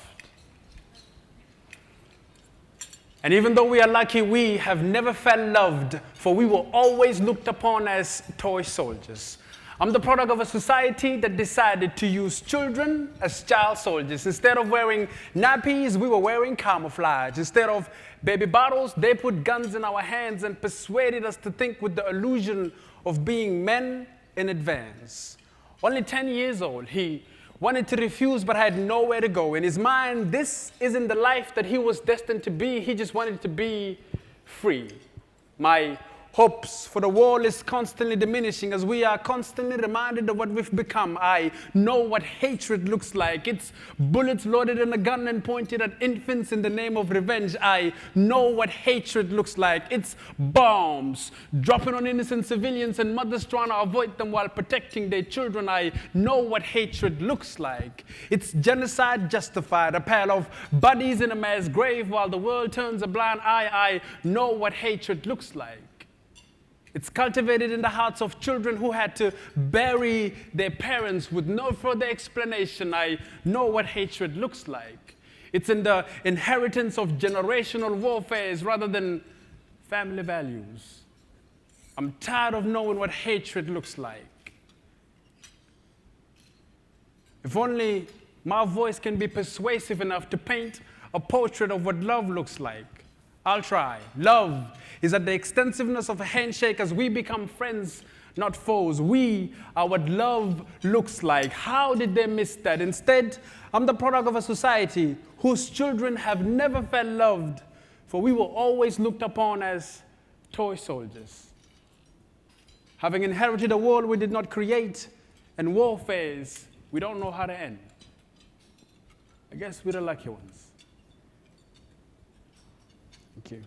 And even though we are lucky, we have never felt loved, for we were always looked upon as toy soldiers. I'm the product of a society that decided to use children as child soldiers. Instead of wearing nappies, we were wearing camouflage. Instead of baby bottles, they put guns in our hands and persuaded us to think with the illusion of being men in advance. Only 10 years old, he wanted to refuse but had nowhere to go. In his mind, this isn't the life that he was destined to be. He just wanted to be free. My hopes for the world is constantly diminishing as we are constantly reminded of what we've become. I know what hatred looks like. It's bullets loaded in a gun and pointed at infants in the name of revenge. I know what hatred looks like. It's bombs dropping on innocent civilians and mothers trying to avoid them while protecting their children. I know what hatred looks like. It's genocide justified, a pile of bodies in a mass grave while the world turns a blind eye. I know what hatred looks like. It's cultivated in the hearts of children who had to bury their parents with no further explanation. I know what hatred looks like. It's in the inheritance of generational warfares rather than family values. I'm tired of knowing what hatred looks like. If only my voice can be persuasive enough to paint a portrait of what love looks like. I'll try. Love is at the extensiveness of a handshake as we become friends, not foes. We are what love looks like. How did they miss that? Instead, I'm the product of a society whose children have never felt loved, for we were always looked upon as toy soldiers. Having inherited a world we did not create and warfares we don't know how to end. I guess we're the lucky ones. Thank you.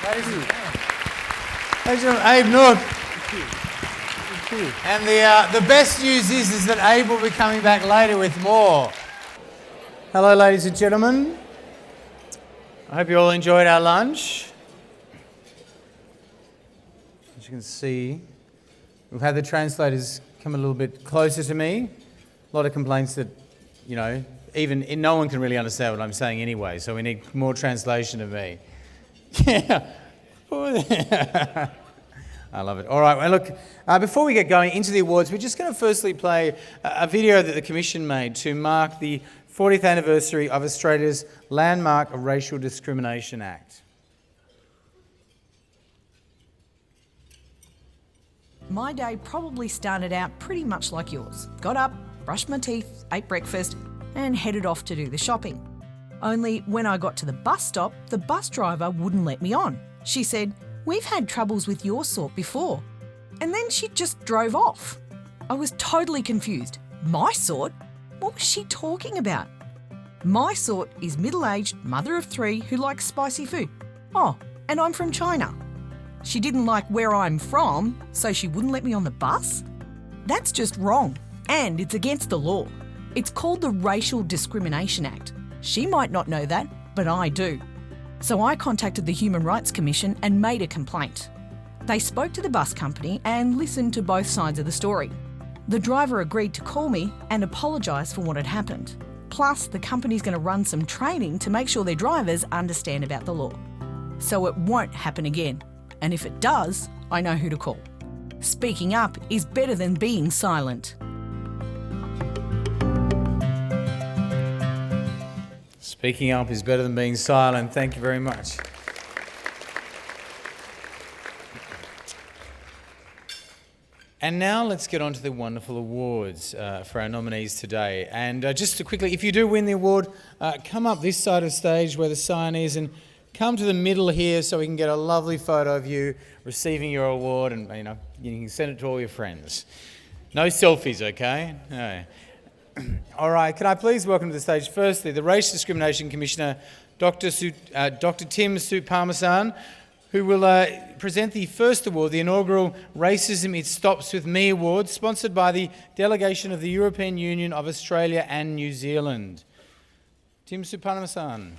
Ladies and gentlemen, Abe Nook. And the best news is that Abe will be coming back later with more. Hello, ladies and gentlemen. I hope you all enjoyed our lunch. As you can see, we've had the translators come a little bit closer to me. A lot of complaints that, no one can really understand what I'm saying anyway, so we need more translation of me. Yeah. I love it. All right, well, look, before we get going into the awards, we're just going to firstly play a video that the Commission made to mark the 40th anniversary of Australia's landmark Racial Discrimination Act. My day probably started out pretty much like yours. Got up, brushed my teeth, ate breakfast, and headed off to do the shopping. Only when I got to the bus stop, the bus driver wouldn't let me on. She said, "We've had troubles with your sort before." And then she just drove off. I was totally confused. My sort? What was she talking about? My sort is middle-aged mother of 3 who likes spicy food. Oh, and I'm from China. She didn't like where I'm from, so she wouldn't let me on the bus? That's just wrong, and it's against the law. It's called the Racial Discrimination Act. She might not know that, but I do. So I contacted the Human Rights Commission and made a complaint. They spoke to the bus company and listened to both sides of the story. The driver agreed to call me and apologise for what had happened. Plus, the company's going to run some training to make sure their drivers understand about the law. So it won't happen again. And if it does, I know who to call. Speaking up is better than being silent. Speaking up is better than being silent. Thank you very much. And now let's get on to the wonderful awards for our nominees today. And just to quickly, if you do win the award, come up this side of stage where the sign is and come to the middle here so we can get a lovely photo of you receiving your award, and you can send it to all your friends. No selfies, okay? No. All right, can I please welcome to the stage firstly the Race Discrimination Commissioner, Dr. Tim Soutphommasane, who will present the first award, the inaugural Racism It Stops With Me Award, sponsored by the delegation of the European Union of Australia and New Zealand. Tim Soutphommasane.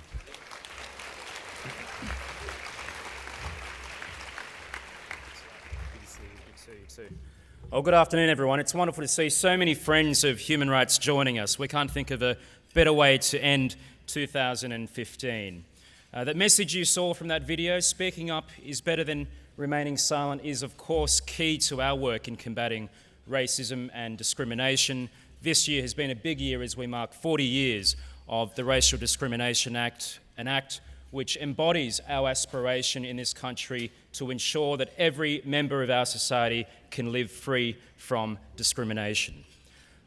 Oh, good afternoon, everyone. It's wonderful to see so many friends of human rights joining us. We can't think of a better way to end 2015. That message you saw from that video, speaking up is better than remaining silent, is of course key to our work in combating racism and discrimination. This year has been a big year as we mark 40 years of the Racial Discrimination Act, an act which embodies our aspiration in this country to ensure that every member of our society can live free from discrimination.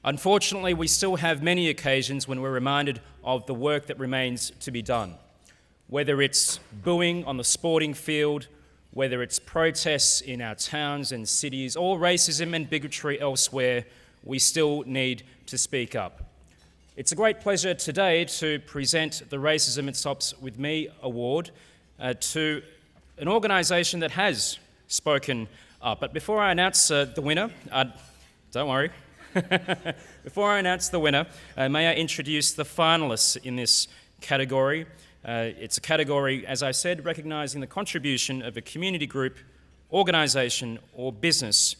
Unfortunately, we still have many occasions when we're reminded of the work that remains to be done. Whether it's booing on the sporting field, whether it's protests in our towns and cities, or racism and bigotry elsewhere, we still need to speak up. It's a great pleasure today to present the Racism It Stops With Me Award to an organisation that has spoken up. But before I announce the winner, don't worry. Before I announce the winner, may I introduce the finalists in this category. It's a category, as I said, recognising the contribution of a community group, organisation or business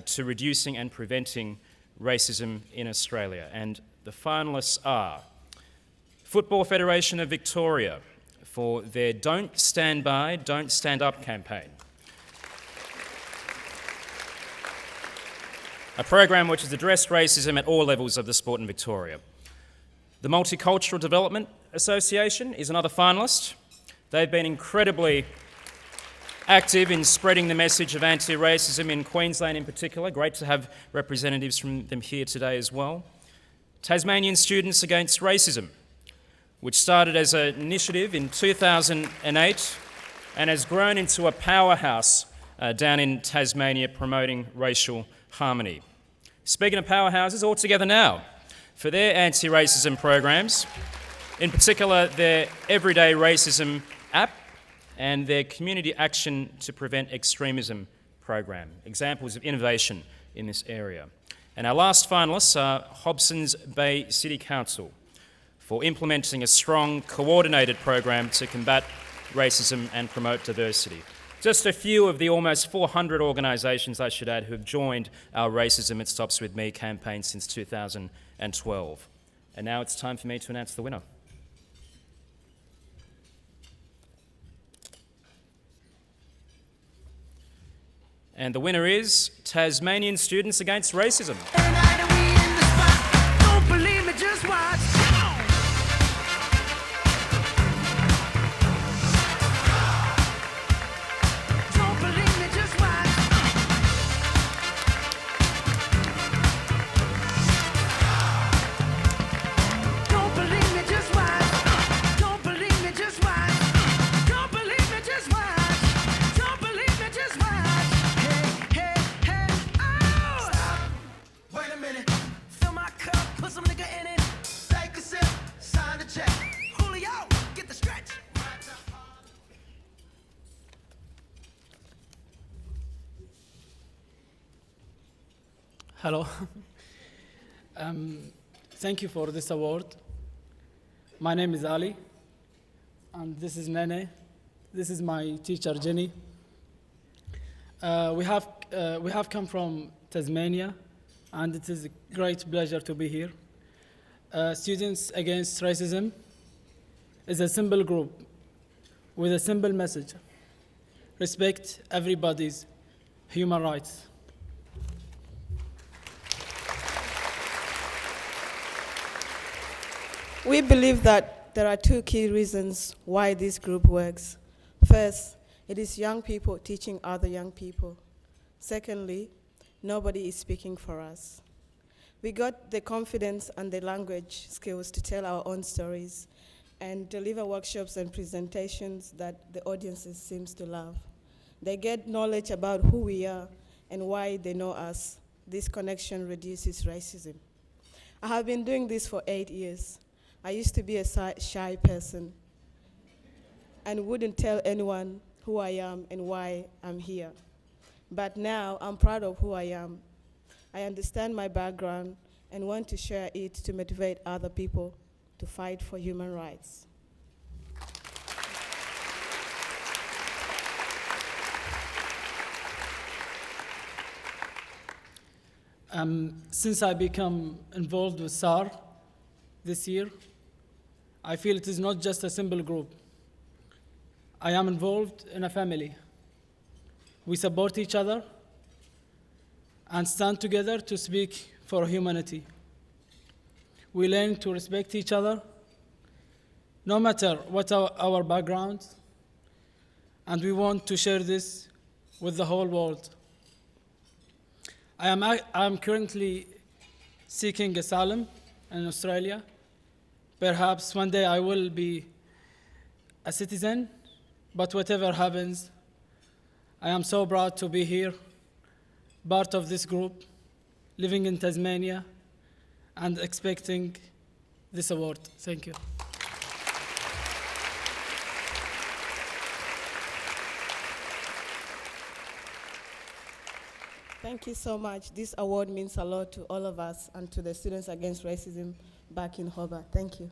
to reducing and preventing racism in Australia. And the finalists are Football Federation of Victoria for their Don't Stand By, Don't Stand Up campaign. A program which has addressed racism at all levels of the sport in Victoria. The Multicultural Development Association is another finalist. They've been incredibly active in spreading the message of anti-racism in Queensland in particular. Great to have representatives from them here today as well. Tasmanian Students Against Racism, which started as an initiative in 2008 and has grown into a powerhouse down in Tasmania promoting racial harmony. Speaking of powerhouses, All Together Now, for their anti-racism programs, in particular their Everyday Racism app and their Community Action to Prevent Extremism program, examples of innovation in this area. And our last finalists are Hobsons Bay City Council for implementing a strong, coordinated program to combat racism and promote diversity. Just a few of the almost 400 organisations, I should add, who have joined our Racism It Stops With Me campaign since 2012. And now it's time for me to announce the winner. And the winner is Tasmanian Students Against Racism. Don't believe me, just watch. Don't believe me, just watch. Don't believe me, just watch. Don't believe me, just watch. Don't believe me, just watch. Don't believe me, just watch. Hello. Thank you for this award. My name is Ali, and this is Nene. This is my teacher, Jenny. We have come from Tasmania, and it is a great pleasure to be here. Students Against Racism is a simple group with a simple message: respect everybody's human rights. We believe that there are two key reasons why this group works. First, it is young people teaching other young people. Secondly, nobody is speaking for us. We got the confidence and the language skills to tell our own stories and deliver workshops and presentations that the audiences seems to love. They get knowledge about who we are and why they know us. This connection reduces racism. I have been doing this for 8 years. I used to be a shy person and wouldn't tell anyone who I am and why I'm here. But now I'm proud of who I am. I understand my background and want to share it to motivate other people to fight for human rights. Since I become involved with SAR this year, I feel it is not just a simple group. I am involved in a family. We support each other and stand together to speak for humanity. We learn to respect each other, no matter what our background, and we want to share this with the whole world. I am currently seeking asylum in Australia. Perhaps one day I will be a citizen, but whatever happens, I am so proud to be here, part of this group, living in Tasmania, and expecting this award. Thank you. Thank you so much. This award means a lot to all of us and to the Students Against Racism back in Hobart. Thank you.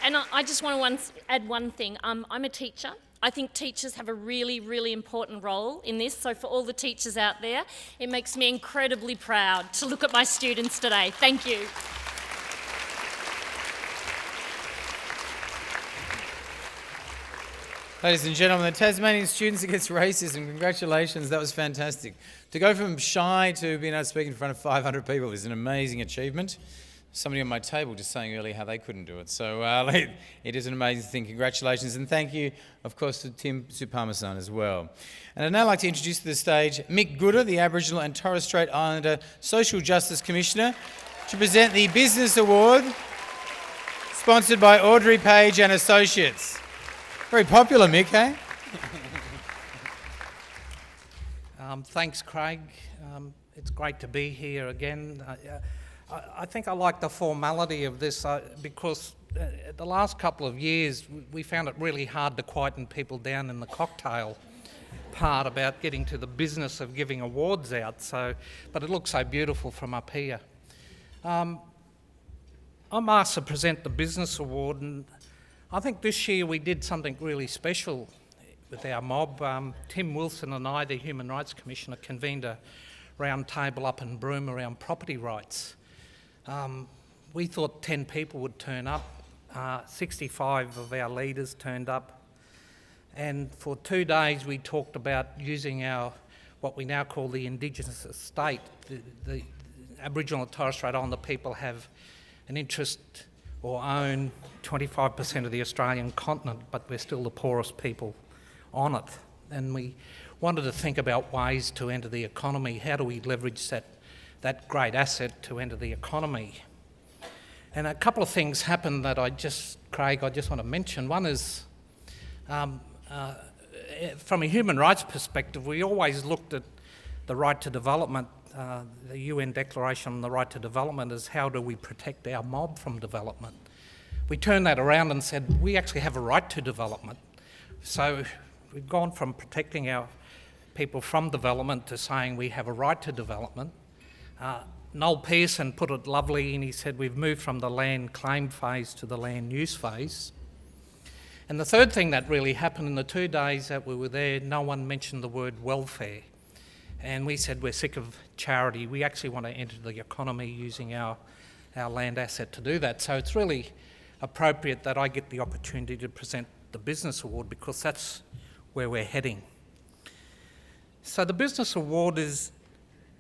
And I just want to add one thing. I'm a teacher. I think teachers have a really, really important role in this. So for all the teachers out there, it makes me incredibly proud to look at my students today. Thank you. Ladies and gentlemen, the Tasmanian Students Against Racism, congratulations, that was fantastic. To go from shy to being able to speak in front of 500 people is an amazing achievement. Somebody on my table just saying earlier how they couldn't do it. So it is an amazing thing. Congratulations, and thank you, of course, to Tim Suparmasan as well. And I'd now like to introduce to the stage Mick Gooder, the Aboriginal and Torres Strait Islander Social Justice Commissioner, to present the Business Award, sponsored by Audrey Page and Associates. Very popular, Mick, eh? Thanks, Craig. It's great to be here again. I think I like the formality of this because the last couple of years we found it really hard to quieten people down in the cocktail part about getting to the business of giving awards out. But it looks so beautiful from up here. I'm asked to present the Business Award, and I think this year we did something really special with our mob. Tim Wilson and I, the Human Rights Commissioner, convened a round table up in Broome around property rights. We thought 10 people would turn up. 65 of our leaders turned up. And for 2 days we talked about using our, what we now call the Indigenous estate. The Aboriginal and Torres Strait Islander people have an interest or own 25% of the Australian continent, but we're still the poorest people on it. And we wanted to think about ways to enter the economy. How do we leverage that great asset to enter the economy? And a couple of things happened that Craig, I just want to mention. One is, from a human rights perspective, we always looked at the right to development, the UN Declaration on the Right to Development, as how do we protect our mob from development. We turned that around and said, we actually have a right to development. So we've gone from protecting our people from development to saying we have a right to development. Noel Pearson put it lovely, and he said we've moved from the land claim phase to the land use phase. And the third thing that really happened in the 2 days that we were there, no one mentioned the word welfare. And we said we're sick of charity. We actually want to enter the economy using our land asset to do that. So it's really appropriate that I get the opportunity to present the Business Award, because that's where we're heading. So the Business Award is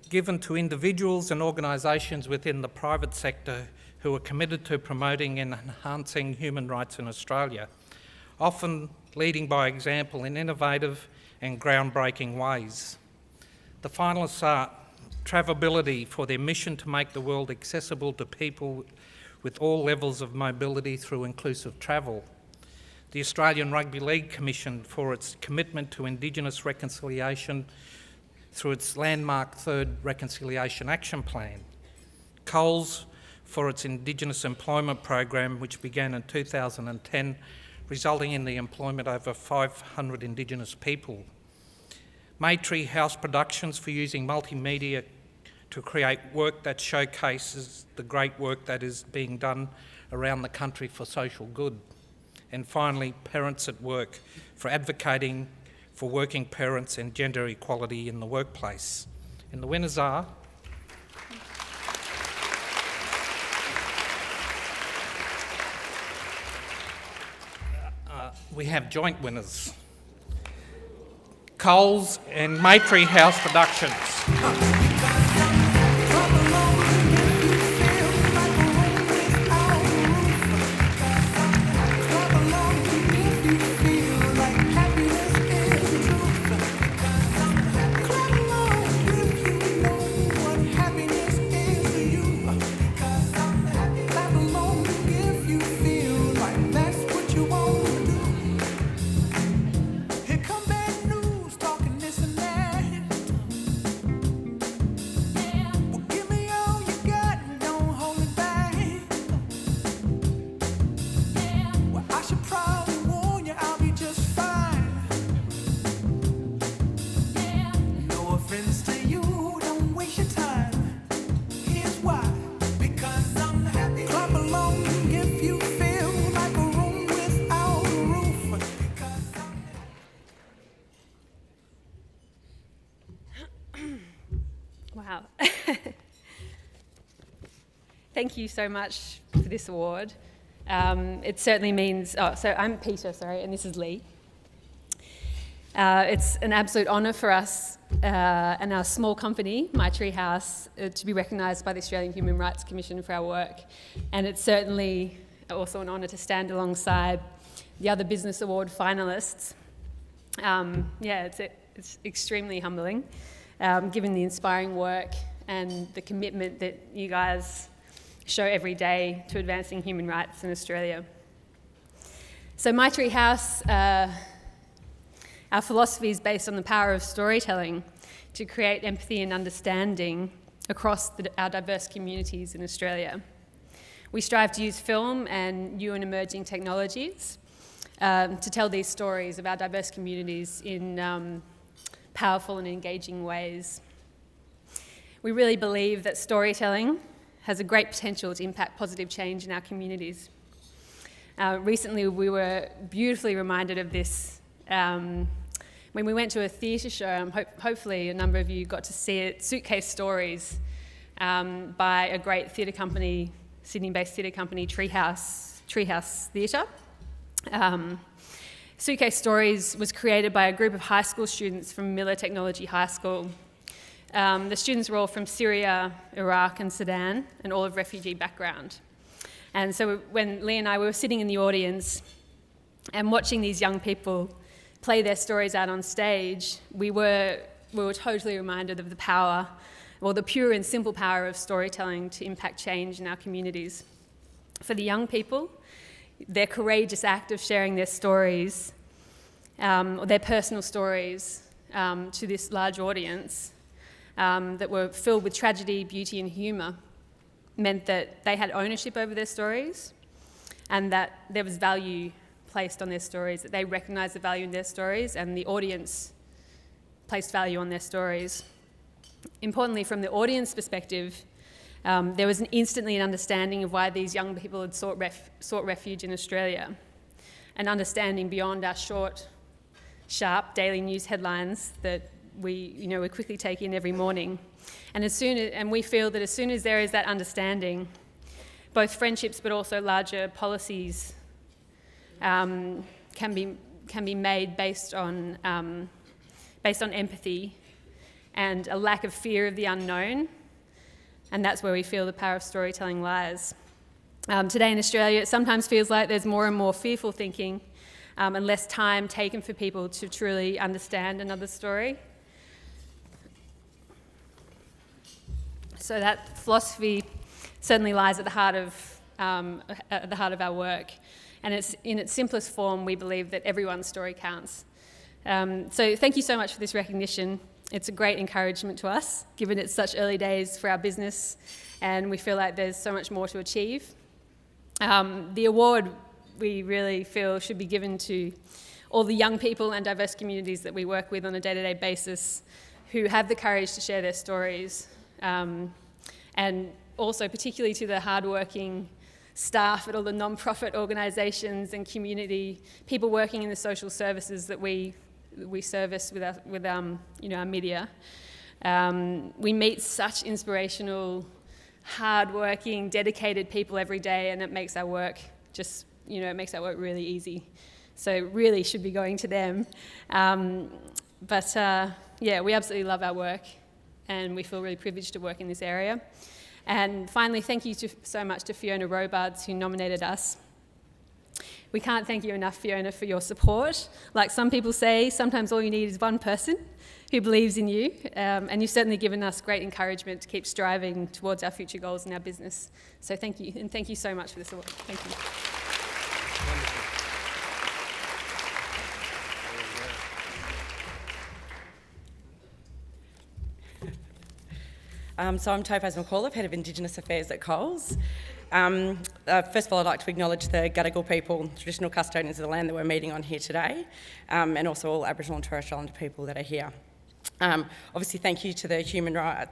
given to individuals and organisations within the private sector who are committed to promoting and enhancing human rights in Australia, often leading by example in innovative and groundbreaking ways. The finalists are Travelability for their mission to make the world accessible to people with all levels of mobility through inclusive travel. The Australian Rugby League Commission for its commitment to Indigenous reconciliation through its landmark Third Reconciliation Action Plan. Coles for its Indigenous Employment Program, which began in 2010, resulting in the employment of over 500 Indigenous people. Maytree House Productions for using multimedia to create work that showcases the great work that is being done around the country for social good. And finally, Parents at Work for advocating for working parents and gender equality in the workplace. And the winners are we have joint winners. Coles and Maytree House Productions. Wow. Thank you so much for this award. It certainly means, so I'm Peter, and this is Lee. It's an absolute honour for us and our small company, Maytree House, to be recognised by the Australian Human Rights Commission for our work. And it's certainly also an honour to stand alongside the other Business Award finalists. It's extremely humbling, given the inspiring work and the commitment that you guys show every day to advancing human rights in Australia. So Maytree House, our philosophy is based on the power of storytelling to create empathy and understanding across our diverse communities in Australia. We strive to use film and new and emerging technologies to tell these stories of our diverse communities in powerful and engaging ways. We really believe that storytelling has a great potential to impact positive change in our communities. Recently, we were beautifully reminded of this when we went to a theatre show. Hopefully a number of you got to see it, Suitcase Stories, by a great theatre company, Sydney-based theatre company, Treehouse Theatre. Suitcase Stories was created by a group of high school students from Miller Technology High School. The students were all from Syria, Iraq and Sudan, and all of refugee background. And so when Lee and I were sitting in the audience and watching these young people play their stories out on stage, we were totally reminded of the power, the pure and simple power of storytelling to impact change in our communities. For the young people, their courageous act of sharing their stories, or their personal stories, to this large audience that were filled with tragedy, beauty and humour, meant that they had ownership over their stories and that there was value placed on their stories, that they recognised the value in their stories and the audience placed value on their stories. Importantly, from the audience perspective, there was instantly an understanding of why these young people had sought refuge in Australia, an understanding beyond our short, sharp daily news headlines that we quickly take in every morning. And we feel that as soon as there is that understanding, both friendships but also larger policies can be made based on empathy and a lack of fear of the unknown. And that's where we feel the power of storytelling lies. Today in Australia, it sometimes feels like there's more and more fearful thinking and less time taken for people to truly understand another story. So that philosophy certainly lies at the heart of our work. And it's in its simplest form, we believe that everyone's story counts. So thank you so much for this recognition. It's a great encouragement to us, given it's such early days for our business, and we feel like there's so much more to achieve. The award, we really feel, should be given to all the young people and diverse communities that we work with on a day-to-day basis who have the courage to share their stories, and also particularly to the hardworking staff at all the non-profit organisations and community people working in the social services that we service with our media. We meet such inspirational, hard-working, dedicated people every day, and it makes our work really easy. So really should be going to them. We absolutely love our work, and we feel really privileged to work in this area. And finally, thank you so much to Fiona Robards, who nominated us. We can't thank you enough, Fiona, for your support. Like some people say, sometimes all you need is one person who believes in you, and you've certainly given us great encouragement to keep striving towards our future goals in our business. So thank you, and thank you so much for this award. Thank you. So I'm Topaz McAuliffe, Head of Indigenous Affairs at Coles. First of all, I'd like to acknowledge the Gadigal people, traditional custodians of the land that we're meeting on here today, and also all Aboriginal and Torres Strait Islander people that are here. Obviously, thank you to the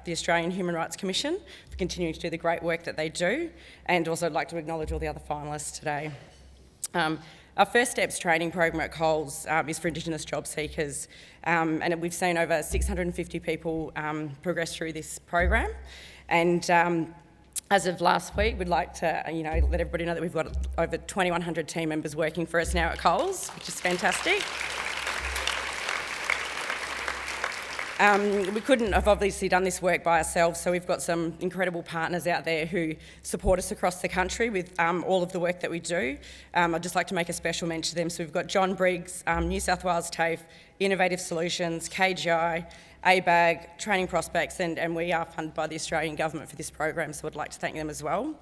Australian Human Rights Commission for continuing to do the great work that they do, and also I'd like to acknowledge all the other finalists today. Our First Steps training program at Coles is for Indigenous job seekers, and we've seen over 650 people progress through this program. And as of last week, we'd like to let everybody know that we've got over 2,100 team members working for us now at Coles, which is fantastic. We couldn't have obviously done this work by ourselves, so we've got some incredible partners out there who support us across the country with all of the work that we do. I'd just like to make a special mention to them. So we've got John Briggs, New South Wales TAFE, Innovative Solutions, KGI, ABAG, Training Prospects, and we are funded by the Australian Government for this program, so I'd like to thank them as well.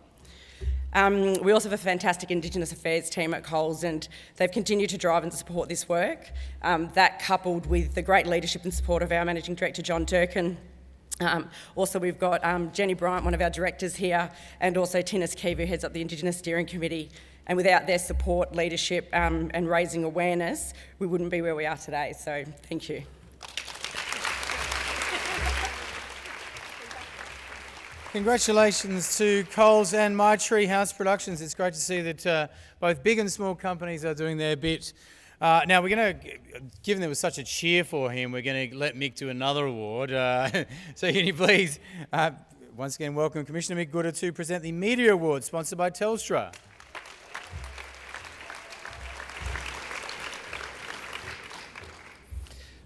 We also have a fantastic Indigenous Affairs team at Coles, and they've continued to drive and support this work. That coupled with the great leadership and support of our Managing Director, John Durkin. Also, we've got Jenny Bryant, one of our directors here, and also Tinnis Keeve, who heads up the Indigenous Steering Committee. And without their support, leadership, and raising awareness, we wouldn't be where we are today. So, thank you. Congratulations to Coles and My Tree House Productions. It's great to see that both big and small companies are doing their bit. Now, we're going to, given there was such a cheer for him, we're going to let Mick do another award. So can you please, once again, welcome Commissioner Mick Gooda to present the Media Award, sponsored by Telstra.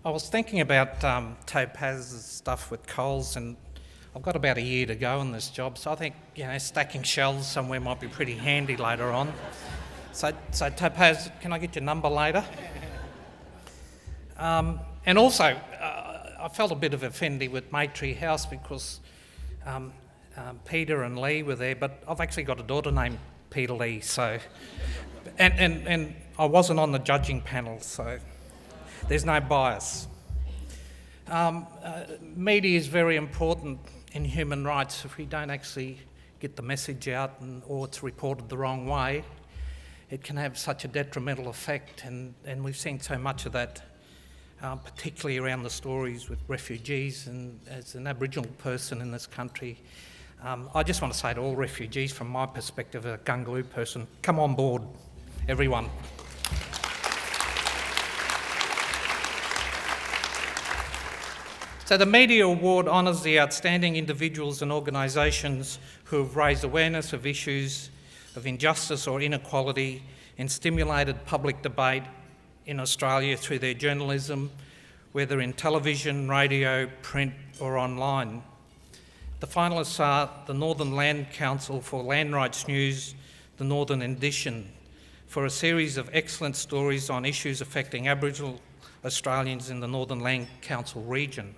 I was thinking about Topaz's stuff with Coles, and I've got about a year to go on this job, so I think stacking shelves somewhere might be pretty handy later on. So Topaz, can I get your number later? And also, I felt a bit of affinity with Maytree House because Peter and Lee were there, but I've actually got a daughter named Peter Lee, so and I wasn't on the judging panel, so there's no bias. Media is very important in human rights. If we don't actually get the message out or it's reported the wrong way, it can have such a detrimental effect, and we've seen so much of that particularly around the stories with refugees, and as an Aboriginal person in this country, I just want to say to all refugees, from my perspective, a Gungaloo person, come on board, everyone. So the Media Award honours the outstanding individuals and organisations who have raised awareness of issues of injustice or inequality and stimulated public debate in Australia through their journalism, whether in television, radio, print or online. The finalists are the Northern Land Council for Land Rights News, the Northern Edition, for a series of excellent stories on issues affecting Aboriginal Australians in the Northern Land Council region.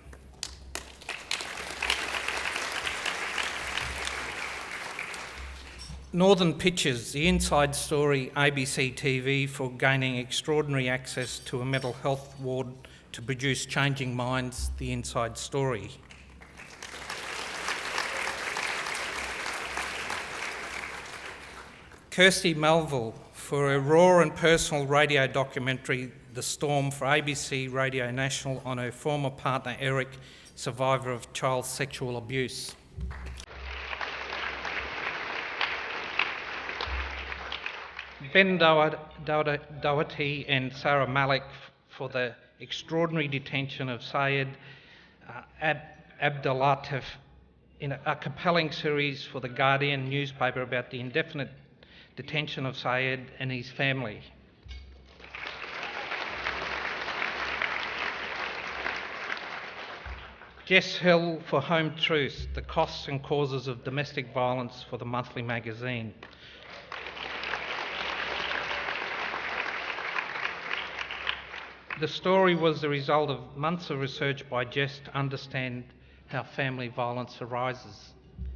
Northern Pictures, the inside story, ABC TV, for gaining extraordinary access to a mental health ward to produce Changing Minds, the inside story. Kirsty Melville, for a raw and personal radio documentary, The Storm, for ABC Radio National, on her former partner Eric, survivor of child sexual abuse. Ben Doherty and Sarah Malik for the extraordinary detention of Syed Abdulatif in a compelling series for the Guardian newspaper about the indefinite detention of Syed and his family. Jess Hill for Home Truth, the costs and causes of domestic violence, for the monthly magazine. The story was the result of months of research by Jess to understand how family violence arises.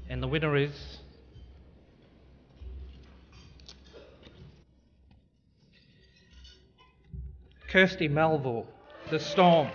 And the winner is Kirsty Melville, The Storm.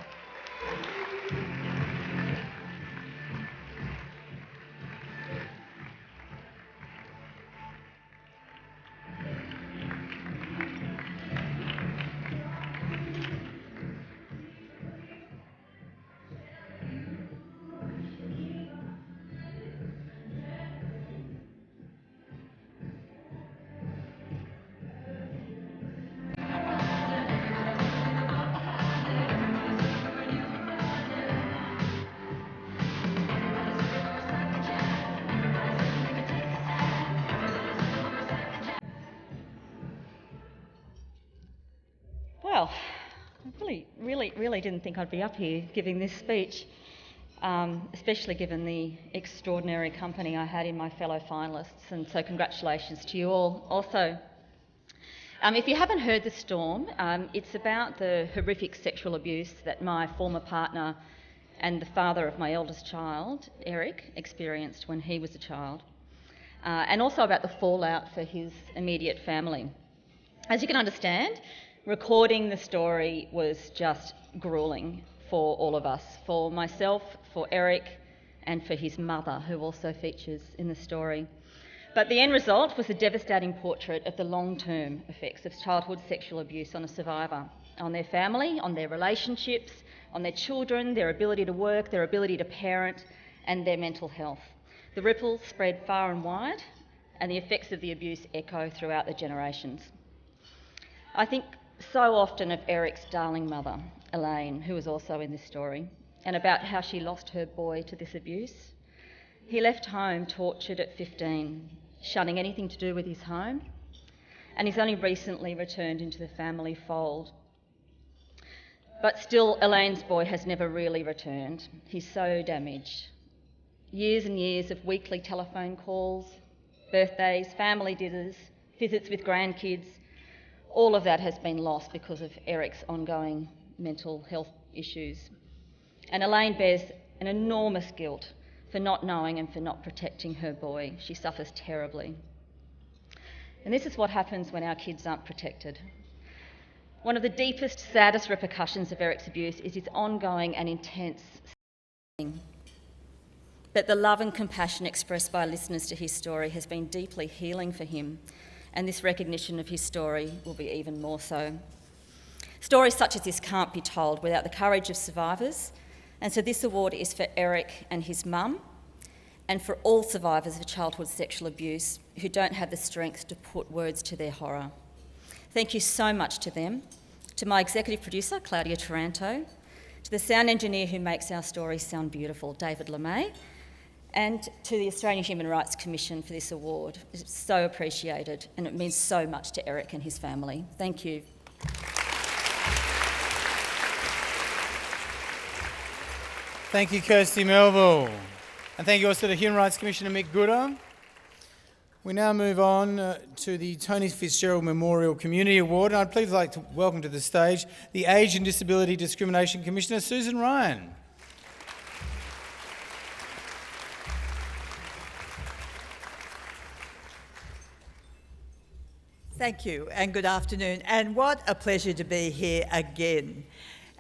Well, I really didn't think I'd be up here giving this speech, especially given the extraordinary company I had in my fellow finalists, and so congratulations to you all also. If you haven't heard The Storm, it's about the horrific sexual abuse that my former partner and the father of my eldest child, Eric, experienced when he was a child, and also about the fallout for his immediate family. As you can understand, recording the story was just gruelling for all of us, for myself, for Eric, and for his mother, who also features in the story. But the end result was a devastating portrait of the long-term effects of childhood sexual abuse on a survivor, on their family, on their relationships, on their children, their ability to work, their ability to parent, and their mental health. The ripples spread far and wide, and the effects of the abuse echo throughout the generations. I think so often of Eric's darling mother, Elaine, who is also in this story, and about how she lost her boy to this abuse. He left home tortured at 15, shunning anything to do with his home, and he's only recently returned into the family fold. But still, Elaine's boy has never really returned. He's so damaged. Years and years of weekly telephone calls, birthdays, family dinners, visits with grandkids, all of that has been lost because of Eric's ongoing mental health issues. And Elaine bears an enormous guilt for not knowing and for not protecting her boy. She suffers terribly. And this is what happens when our kids aren't protected. One of the deepest, saddest repercussions of Eric's abuse is its ongoing and intense suffering. But the love and compassion expressed by listeners to his story has been deeply healing for him, and this recognition of his story will be even more so. Stories such as this can't be told without the courage of survivors, and so this award is for Eric and his mum, and for all survivors of childhood sexual abuse who don't have the strength to put words to their horror. Thank you so much to them, to my executive producer, Claudia Taranto, to the sound engineer who makes our stories sound beautiful, David LeMay, and to the Australian Human Rights Commission for this award. It's so appreciated, and it means so much to Eric and his family. Thank you. Thank you, Kirsty Melville. And thank you also to the Human Rights Commissioner, Mick Gooder. We now move on to the Tony Fitzgerald Memorial Community Award, and I'd please like to welcome to the stage the Age and Disability Discrimination Commissioner, Susan Ryan. Thank you, and good afternoon. And what a pleasure to be here again.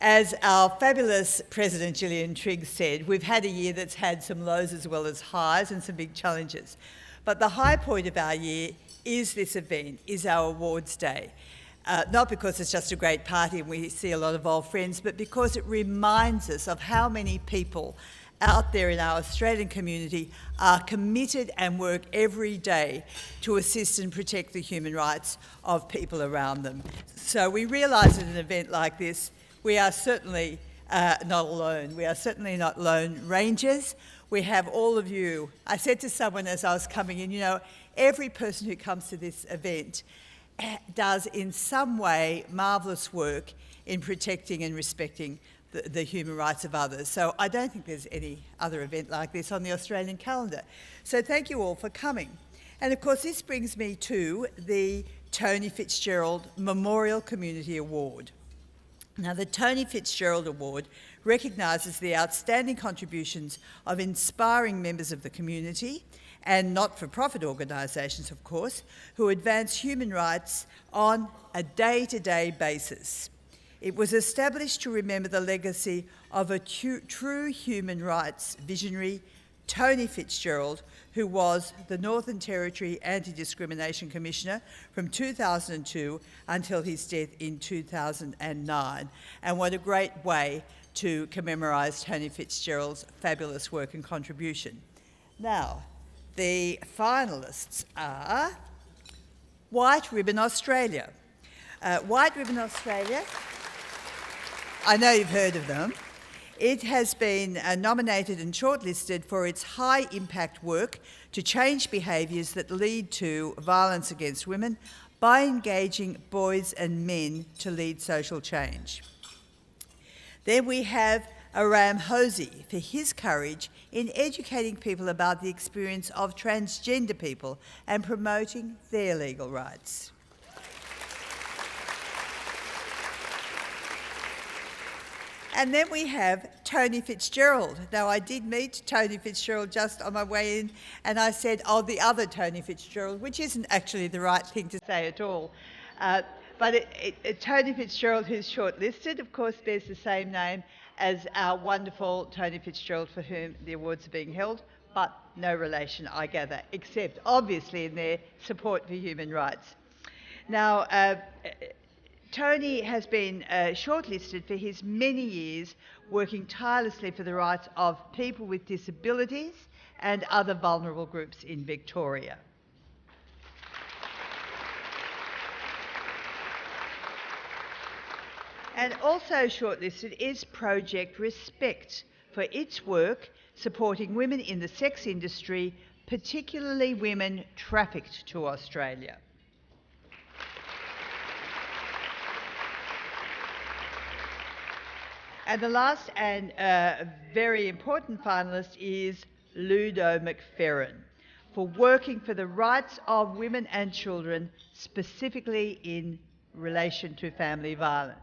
As our fabulous President Gillian Triggs said, we've had a year that's had some lows as well as highs and some big challenges. But the high point of our year is this event, is our awards day. Not because it's just a great party and we see a lot of old friends, but because it reminds us of how many people out there in our Australian community are committed and work every day to assist and protect the human rights of people around them. So we realise at an event like this, we are certainly not alone. We are certainly not lone rangers. We have all of you. I said to someone as I was coming in, you know, every person who comes to this event does in some way marvellous work in protecting and respecting the human rights of others. So I don't think there's any other event like this on the Australian calendar. So thank you all for coming. And of course this brings me to the Tony Fitzgerald Memorial Community Award. Now, the Tony Fitzgerald Award recognises the outstanding contributions of inspiring members of the community and not-for-profit organisations, of course, who advance human rights on a day-to-day basis. It was established to remember the legacy of a true human rights visionary, Tony Fitzgerald, who was the Northern Territory Anti-Discrimination Commissioner from 2002 until his death in 2009. And what a great way to commemorate Tony Fitzgerald's fabulous work and contribution. Now, the finalists are White Ribbon Australia. White Ribbon Australia, I know you've heard of them. It has been nominated and shortlisted for its high-impact work to change behaviours that lead to violence against women by engaging boys and men to lead social change. Then we have Aram Hosey for his courage in educating people about the experience of transgender people and promoting their legal rights. And then we have Tony Fitzgerald. Now, I did meet Tony Fitzgerald just on my way in, and I said, oh, the other Tony Fitzgerald, which isn't actually the right thing to say at all. But Tony Fitzgerald, who's shortlisted, of course, bears the same name as our wonderful Tony Fitzgerald for whom the awards are being held, but no relation, I gather, except obviously in their support for human rights. Now, Tony has been shortlisted for his many years working tirelessly for the rights of people with disabilities and other vulnerable groups in Victoria. And also shortlisted is Project Respect for its work supporting women in the sex industry, particularly women trafficked to Australia. And the last and very important finalist is Ludo McFerrin for working for the rights of women and children, specifically in relation to family violence.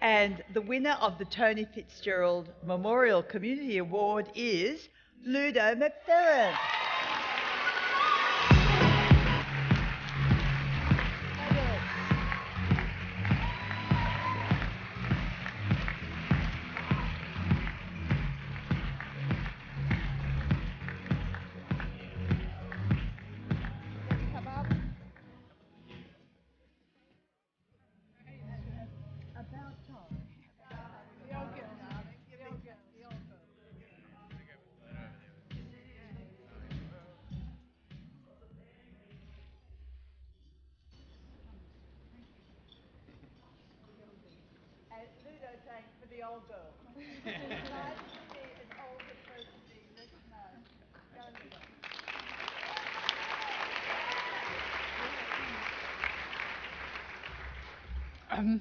And the winner of the Tony Fitzgerald Memorial Community Award is Ludo McFerrin. tank for the old girl. It's nice to see an older person being recognised. Go and do that.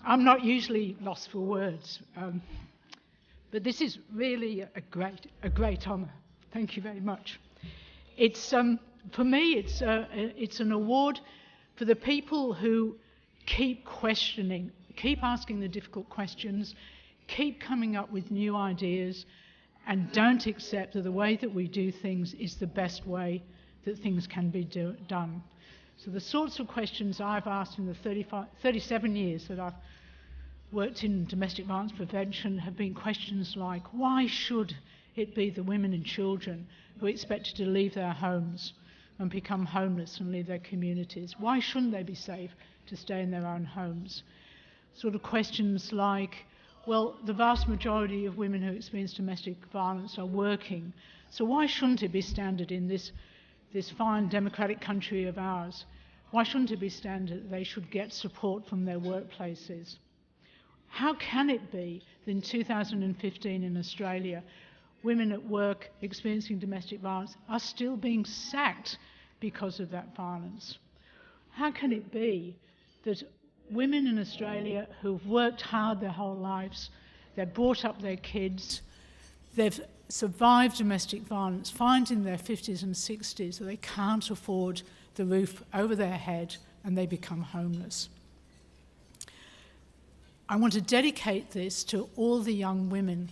I'm not usually lost for words, but this is really a great honour. Thank you very much. It's for me, it's an award for the people who keep questioning, keep asking the difficult questions, keep coming up with new ideas, and don't accept that the way that we do things is the best way that things can be done. So the sorts of questions I've asked in the 37 years that I've worked in domestic violence prevention have been questions like, why should it be the women and children who are expected to leave their homes and become homeless and leave their communities? Why shouldn't they be safe to stay in their own homes? Sort of questions like, well, the vast majority of women who experience domestic violence are working, so why shouldn't it be standard in this fine democratic country of ours? Why shouldn't it be standard that they should get support from their workplaces? How can it be that in 2015 in Australia, women at work experiencing domestic violence are still being sacked because of that violence? How can it be that women in Australia who've worked hard their whole lives, they've brought up their kids, they've survived domestic violence, find in their 50s and 60s that they can't afford the roof over their head and they become homeless? I want to dedicate this to all the young women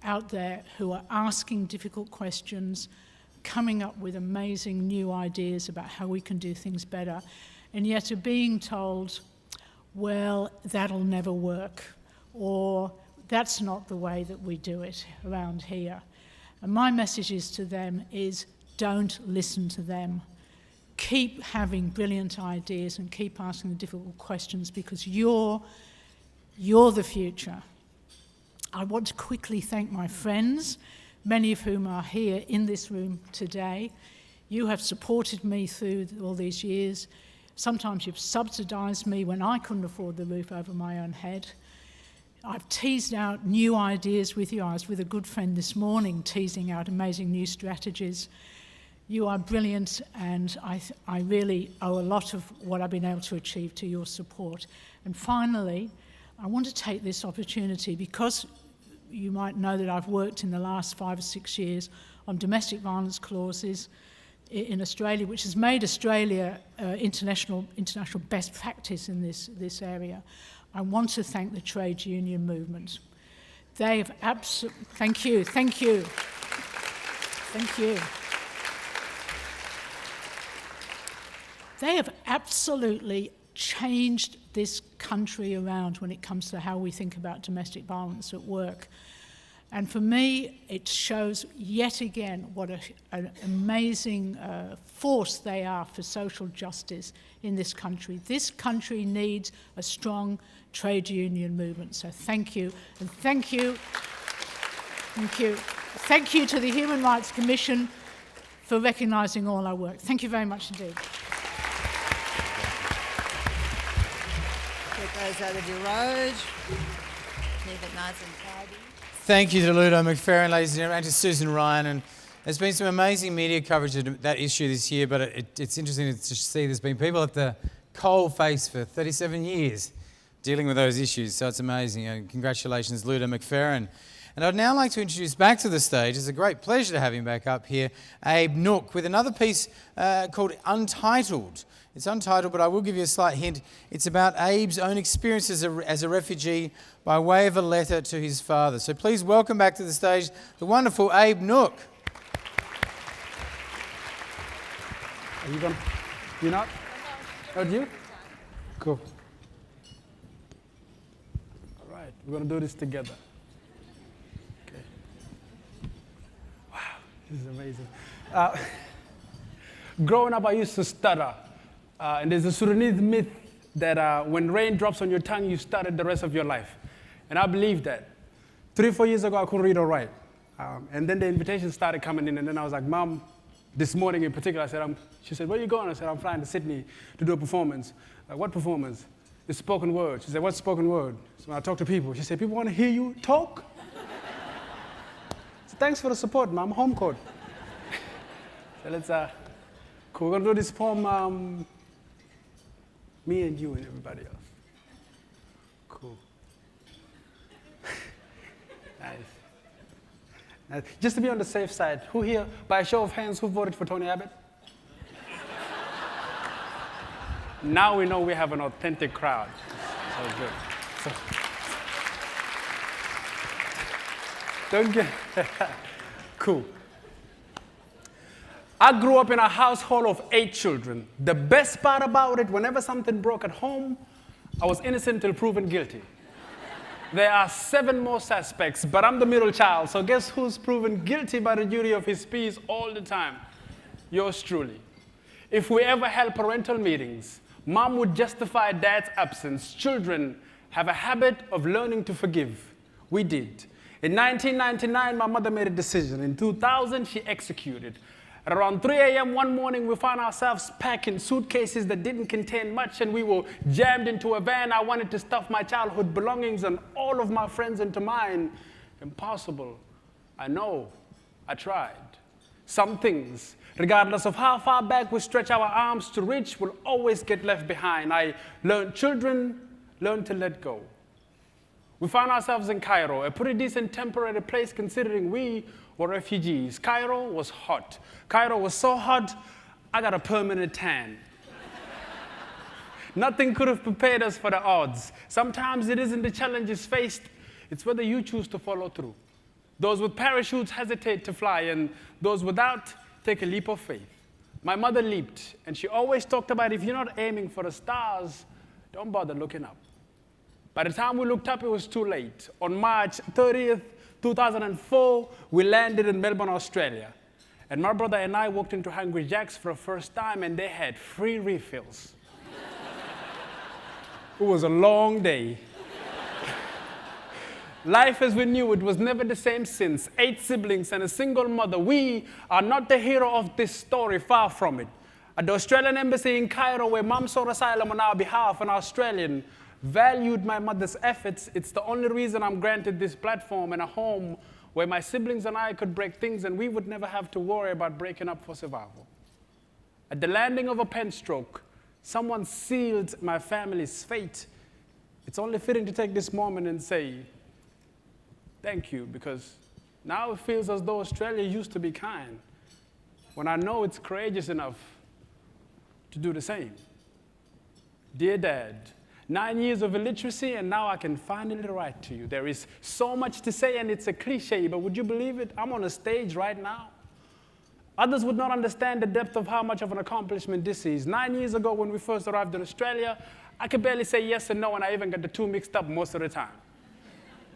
out there who are asking difficult questions, coming up with amazing new ideas about how we can do things better, and yet are being told, well, that'll never work, or that's not the way that we do it around here. And my message is to them is, don't listen to them. Keep having brilliant ideas and keep asking the difficult questions, because you're the future. I want to quickly thank my friends, many of whom are here in this room today. You have supported me through all these years. Sometimes you've subsidised me when I couldn't afford the roof over my own head. I've teased out new ideas with you. I was with a good friend this morning teasing out amazing new strategies. You are brilliant, and I really owe a lot of what I've been able to achieve to your support. And finally, I want to take this opportunity, because you might know that I've worked in the last 5 or 6 years on domestic violence clauses in Australia, which has made Australia international best practice in this area. I want to thank the trade union movement. They have absolutely... Thank you. They have absolutely changed this country around when it comes to how we think about domestic violence at work. And for me, it shows yet again what an amazing force they are for social justice in this country. This country needs a strong trade union movement. So thank you, and thank you. Thank you to the Human Rights Commission for recognising all our work. Thank you very much indeed. Goes over to Rose. Keep it nice and tidy. Thank you to Ludo McFerrin, ladies and gentlemen, and to Susan Ryan. And there's been some amazing media coverage of that issue this year, but it's interesting to see there's been people at the coal face for 37 years dealing with those issues, so it's amazing. And congratulations, Ludo McFerrin. And I'd now like to introduce back to the stage, it's a great pleasure to have him back up here, Abe Nook, with another piece called Untitled. It's untitled, but I will give you a slight hint. It's about Abe's own experience as a refugee by way of a letter to his father. So please welcome back to the stage the wonderful Abe Nook. Are you going? You're not? Not you? Cool. All right, we're going to do this together. Okay. Wow, this is amazing. Growing up, I used to stutter. And there's a Sudanese myth that when rain drops on your tongue, you stutter the rest of your life. And I believe that. 3 or 4 years ago, I couldn't read or write. And then the invitations started coming in, and then I was like, Mom, this morning in particular, she said, where are you going? I said, I'm flying to Sydney to do a performance. Like, what performance? is spoken word. She said, what's spoken word? So when I talk to people, she said, people want to hear you talk? So thanks for the support, Mom. Home court. So let's, cool. We're going to do this poem, me and you and everybody else. Cool. Nice. Just to be on the safe side, who here, by a show of hands, who voted for Tony Abbott? Now we know we have an authentic crowd. So good. So, don't get cool. I grew up in a household of 8 children. The best part about it, whenever something broke at home, I was innocent till proven guilty. There are 7 more suspects, but I'm the middle child, so guess who's proven guilty by the jury of his peace all the time? Yours truly. If we ever held parental meetings, Mom would justify Dad's absence. Children have a habit of learning to forgive. We did. In 1999, my mother made a decision. In 2000, she executed. At around 3 a.m. one morning, we found ourselves packing suitcases that didn't contain much, and we were jammed into a van. I wanted to stuff my childhood belongings and all of my friends into mine. Impossible. I know. I tried. Some things, regardless of how far back we stretch our arms to reach, will always get left behind. I learned children learn to let go. We found ourselves in Cairo, a pretty decent temporary place considering we were refugees. Cairo was hot. Cairo was so hot, I got a permanent tan. Nothing could have prepared us for the odds. Sometimes it isn't the challenges faced, it's whether you choose to follow through. Those with parachutes hesitate to fly, and those without take a leap of faith. My mother leaped, and she always talked about if you're not aiming for the stars, don't bother looking up. By the time we looked up, it was too late. On March 30th, 2004, we landed in Melbourne, Australia. And my brother and I walked into Hungry Jack's for the first time, and they had free refills. It was a long day. Life as we knew it was never the same since. 8 siblings and a single mother. We are not the hero of this story, far from it. At the Australian Embassy in Cairo, where Mum sought asylum on our behalf, an Australian valued my mother's efforts. It's the only reason I'm granted this platform and a home where my siblings and I could break things and we would never have to worry about breaking up for survival. At the landing of a pen stroke, someone sealed my family's fate. It's only fitting to take this moment and say, thank you, because now it feels as though Australia used to be kind, when I know it's courageous enough to do the same. Dear Dad, 9 years of illiteracy, and now I can finally write to you. There is so much to say, and it's a cliche, but would you believe it? I'm on a stage right now. Others would not understand the depth of how much of an accomplishment this is. 9 years ago, when we first arrived in Australia, I could barely say yes and no, and I even got the 2 mixed up most of the time.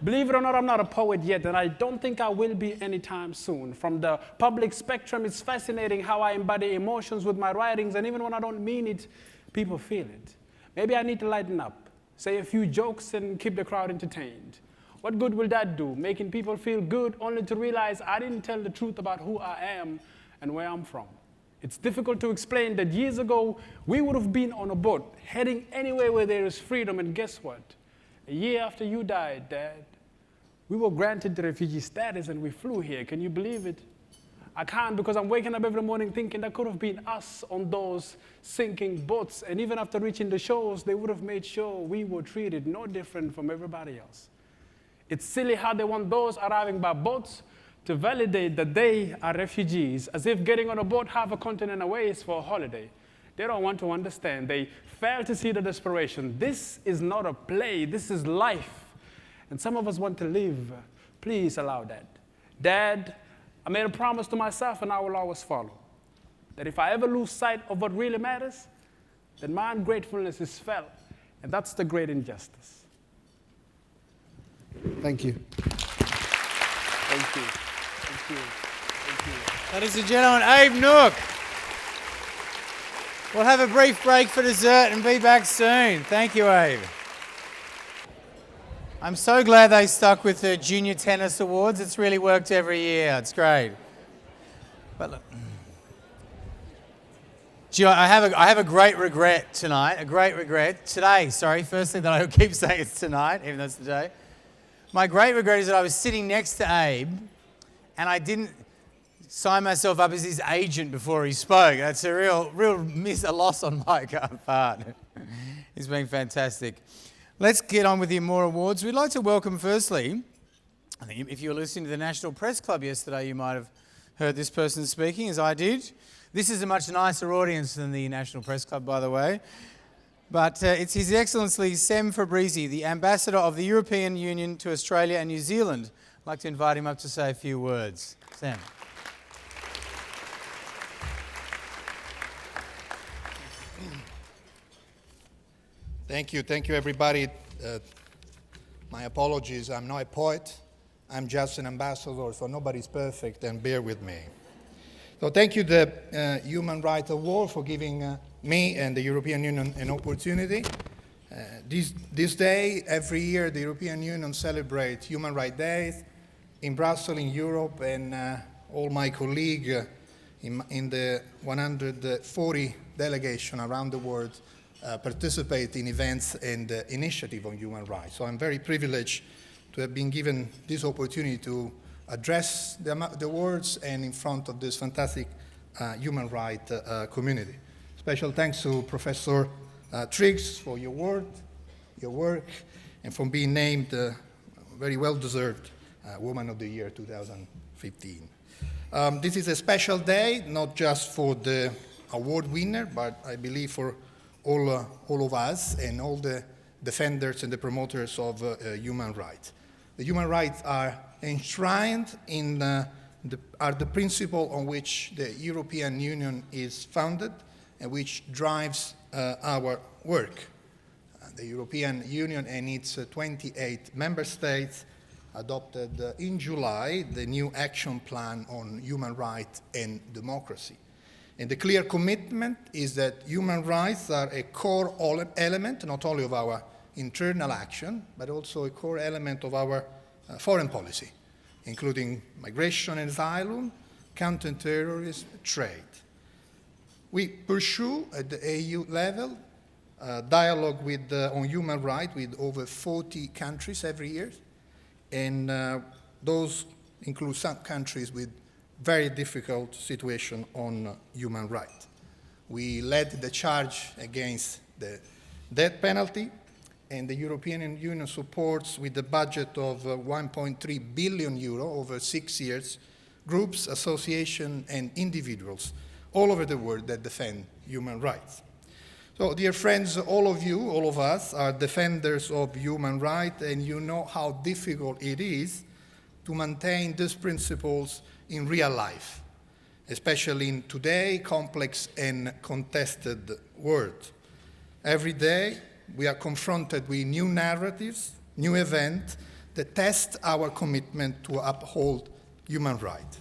Believe it or not, I'm not a poet yet, and I don't think I will be anytime soon. From the public spectrum, it's fascinating how I embody emotions with my writings, and even when I don't mean it, people feel it. Maybe I need to lighten up, say a few jokes, and keep the crowd entertained. What good will that do? Making people feel good only to realize I didn't tell the truth about who I am and where I'm from. It's difficult to explain that years ago, we would have been on a boat, heading anywhere where there is freedom, and guess what? A year after you died, Dad, we were granted the refugee status and we flew here. Can you believe it? I can't, because I'm waking up every morning thinking that could have been us on those sinking boats. And even after reaching the shores, they would have made sure we were treated no different from everybody else. It's silly how they want those arriving by boats to validate that they are refugees, as if getting on a boat half a continent away is for a holiday. They don't want to understand. They fail to see the desperation. This is not a play. This is life. And some of us want to live. Please allow that. Dad, I made a promise to myself, and I will always follow, that if I ever lose sight of what really matters, then my ungratefulness is felt, and that's the great injustice. Thank you. Thank you. Thank you. Thank you. Ladies and gentlemen, Abe Nook. We'll have a brief break for dessert and be back soon. Thank you, Abe. I'm so glad they stuck with the Junior Tennis Awards. It's really worked every year. It's great. But look. Gee, I have a great regret tonight, today, firstly, that I keep saying it's tonight, even though it's today. My great regret is that I was sitting next to Abe and I didn't sign myself up as his agent before he spoke. That's a real loss on my part. He's been fantastic. Let's get on with the more awards. We'd like to welcome, firstly, I think if you were listening to the National Press Club yesterday, you might have heard this person speaking, as I did. This is a much nicer audience than the National Press Club, by the way. But it's His Excellency Sem Fabrizi, the Ambassador of the European Union to Australia and New Zealand. I'd like to invite him up to say a few words. Sam. Thank you everybody. My apologies, I'm not a poet. I'm just an ambassador, so nobody's perfect, and bear with me. So thank you, the Human Rights Award, for giving me and the European Union an opportunity. This day, every year, the European Union celebrates Human Rights Days in Brussels, in Europe, and all my colleagues in the 140 delegation around the world participate in events and initiatives on human rights. So I'm very privileged to have been given this opportunity to address the words and in front of this fantastic human rights community. Special thanks to Professor Triggs for your work, and for being named very well-deserved Woman of the Year 2015. This is a special day, not just for the award winner, but I believe for all of us and all the defenders and the promoters of human rights. The human rights are enshrined in are the principle on which the European Union is founded and which drives our work. The European Union and its 28 member states adopted in July the new action plan on human rights and democracy. And the clear commitment is that human rights are a core element not only of our internal action, but also a core element of our foreign policy, including migration and asylum, counter-terrorism, trade. We pursue at the EU level dialogue on human rights with over 40 countries every year, and those include some countries with very difficult situation on human rights. We led the charge against the death penalty, and the European Union supports, with a budget of 1.3 billion euro over 6 years, groups, associations, and individuals all over the world that defend human rights. So, dear friends, all of us are defenders of human rights, and you know how difficult it is to maintain these principles in real life, especially in today's complex and contested world. Every day, we are confronted with new narratives, new events that test our commitment to uphold human rights.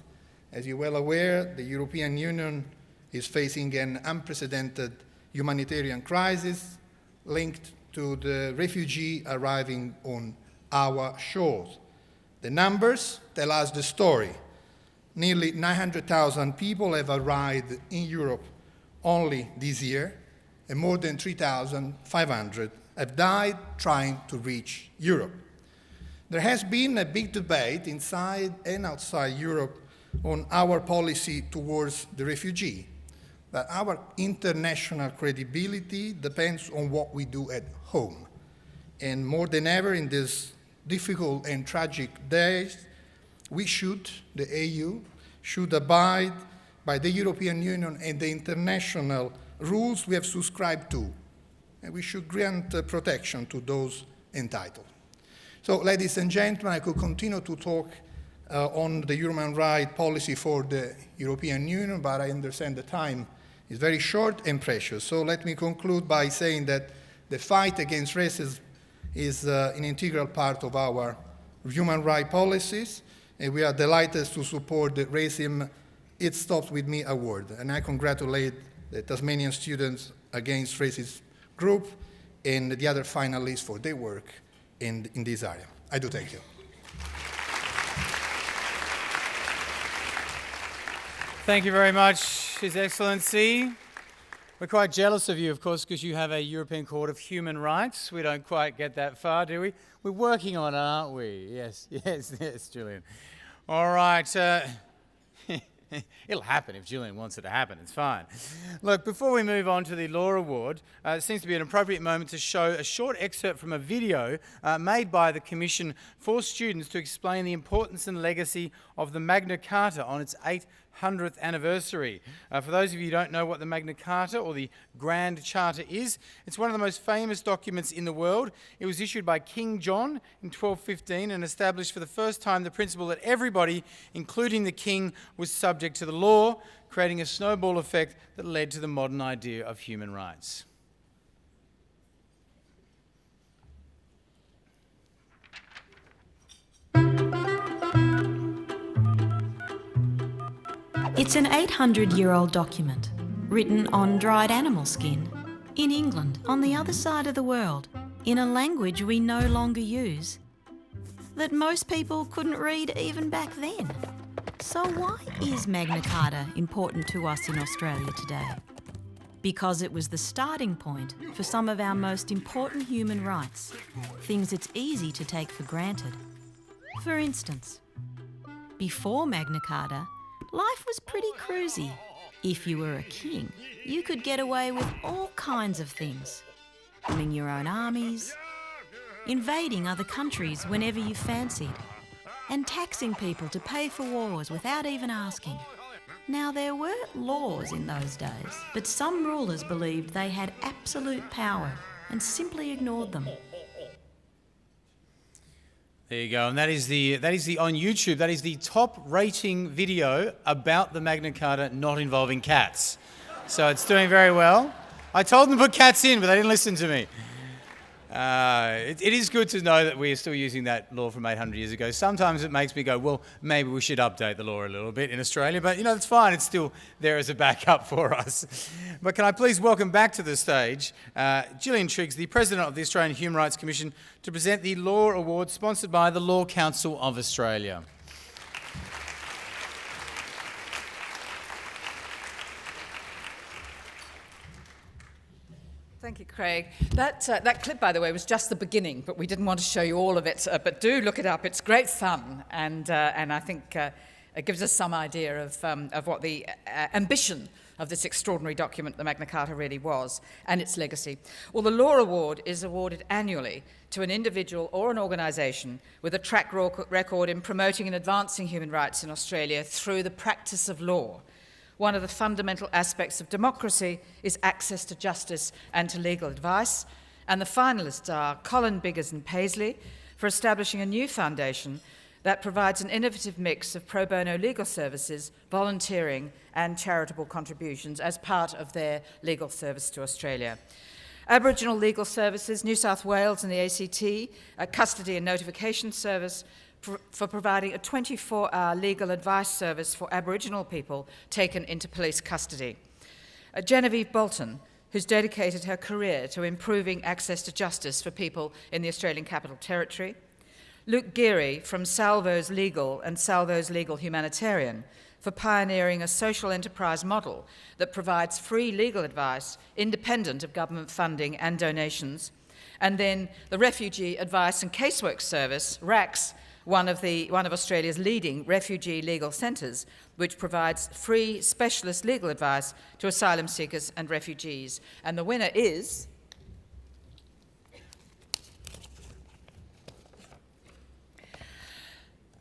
As you're well aware, the European Union is facing an unprecedented humanitarian crisis linked to the refugee arriving on our shores. The numbers tell us the story. Nearly 900,000 people have arrived in Europe only this year, and more than 3,500 have died trying to reach Europe. There has been a big debate inside and outside Europe on our policy towards the refugee, but our international credibility depends on what we do at home. And more than ever in these difficult and tragic days, the EU should abide by the European Union and the international rules we have subscribed to, and we should grant protection to those entitled. So, ladies and gentlemen, I could continue to talk on the human rights policy for the European Union, but I understand the time is very short and precious. So let me conclude by saying that the fight against racism is an integral part of our human rights policies, and we are delighted to support the Racism It Stops With Me award. And I congratulate the Tasmanian Students Against Racism group and the other finalists for their work in this area. I do thank you. Thank you very much, His Excellency. We're quite jealous of you, of course, because you have a European Court of Human Rights. We don't quite get that far, do we? We're working on it, aren't we? Yes, Julian. All right. It'll happen if Julian wants it to happen. It's fine. Look, before we move on to the Law Award, it seems to be an appropriate moment to show a short excerpt from a video made by the Commission for students to explain the importance and legacy of the Magna Carta on its 800th anniversary. For those of you who don't know what the Magna Carta or the Grand Charter is, it's one of the most famous documents in the world. It was issued by King John in 1215 and established for the first time the principle that everybody, including the king, was subject to the law, creating a snowball effect that led to the modern idea of human rights. It's an 800-year-old document, written on dried animal skin, in England, on the other side of the world, in a language we no longer use, that most people couldn't read even back then. So why is Magna Carta important to us in Australia today? Because it was the starting point for some of our most important human rights, things it's easy to take for granted. For instance, before Magna Carta, life was pretty cruisy. If you were a king, you could get away with all kinds of things. Running your own armies, invading other countries whenever you fancied, and taxing people to pay for wars without even asking. Now, there were laws in those days, but some rulers believed they had absolute power and simply ignored them. There you go, and that is the on YouTube. That is the top rating video about the Magna Carta not involving cats. So it's doing very well. I told them to put cats in, but they didn't listen to me. It is good to know that we are still using that law from 800 years ago. Sometimes it makes me go, well, maybe we should update the law a little bit in Australia, but it's fine. It's still there as a backup for us. But can I please welcome back to the stage Gillian Triggs, the President of the Australian Human Rights Commission, to present the Law Award sponsored by the Law Council of Australia. Thank you, Craig. That clip, by the way, was just the beginning, but we didn't want to show you all of it. But do look it up. It's great fun, and I think it gives us some idea of what the ambition of this extraordinary document, the Magna Carta, really was, and its legacy. Well, the Law Award is awarded annually to an individual or an organisation with a track record in promoting and advancing human rights in Australia through the practice of law. One of the fundamental aspects of democracy is access to justice and to legal advice, and the finalists are Colin Biggers and Paisley for establishing a new foundation that provides an innovative mix of pro bono legal services, volunteering and charitable contributions as part of their legal service to Australia. Aboriginal Legal Services, New South Wales and the ACT, a custody and notification service for providing a 24-hour legal advice service for Aboriginal people taken into police custody. Genevieve Bolton, who's dedicated her career to improving access to justice for people in the Australian Capital Territory. Luke Geary from Salvo's Legal and Salvo's Legal Humanitarian for pioneering a social enterprise model that provides free legal advice independent of government funding and donations. And then the Refugee Advice and Casework Service, RACS, one of Australia's leading refugee legal centres, which provides free specialist legal advice to asylum seekers and refugees. And the winner is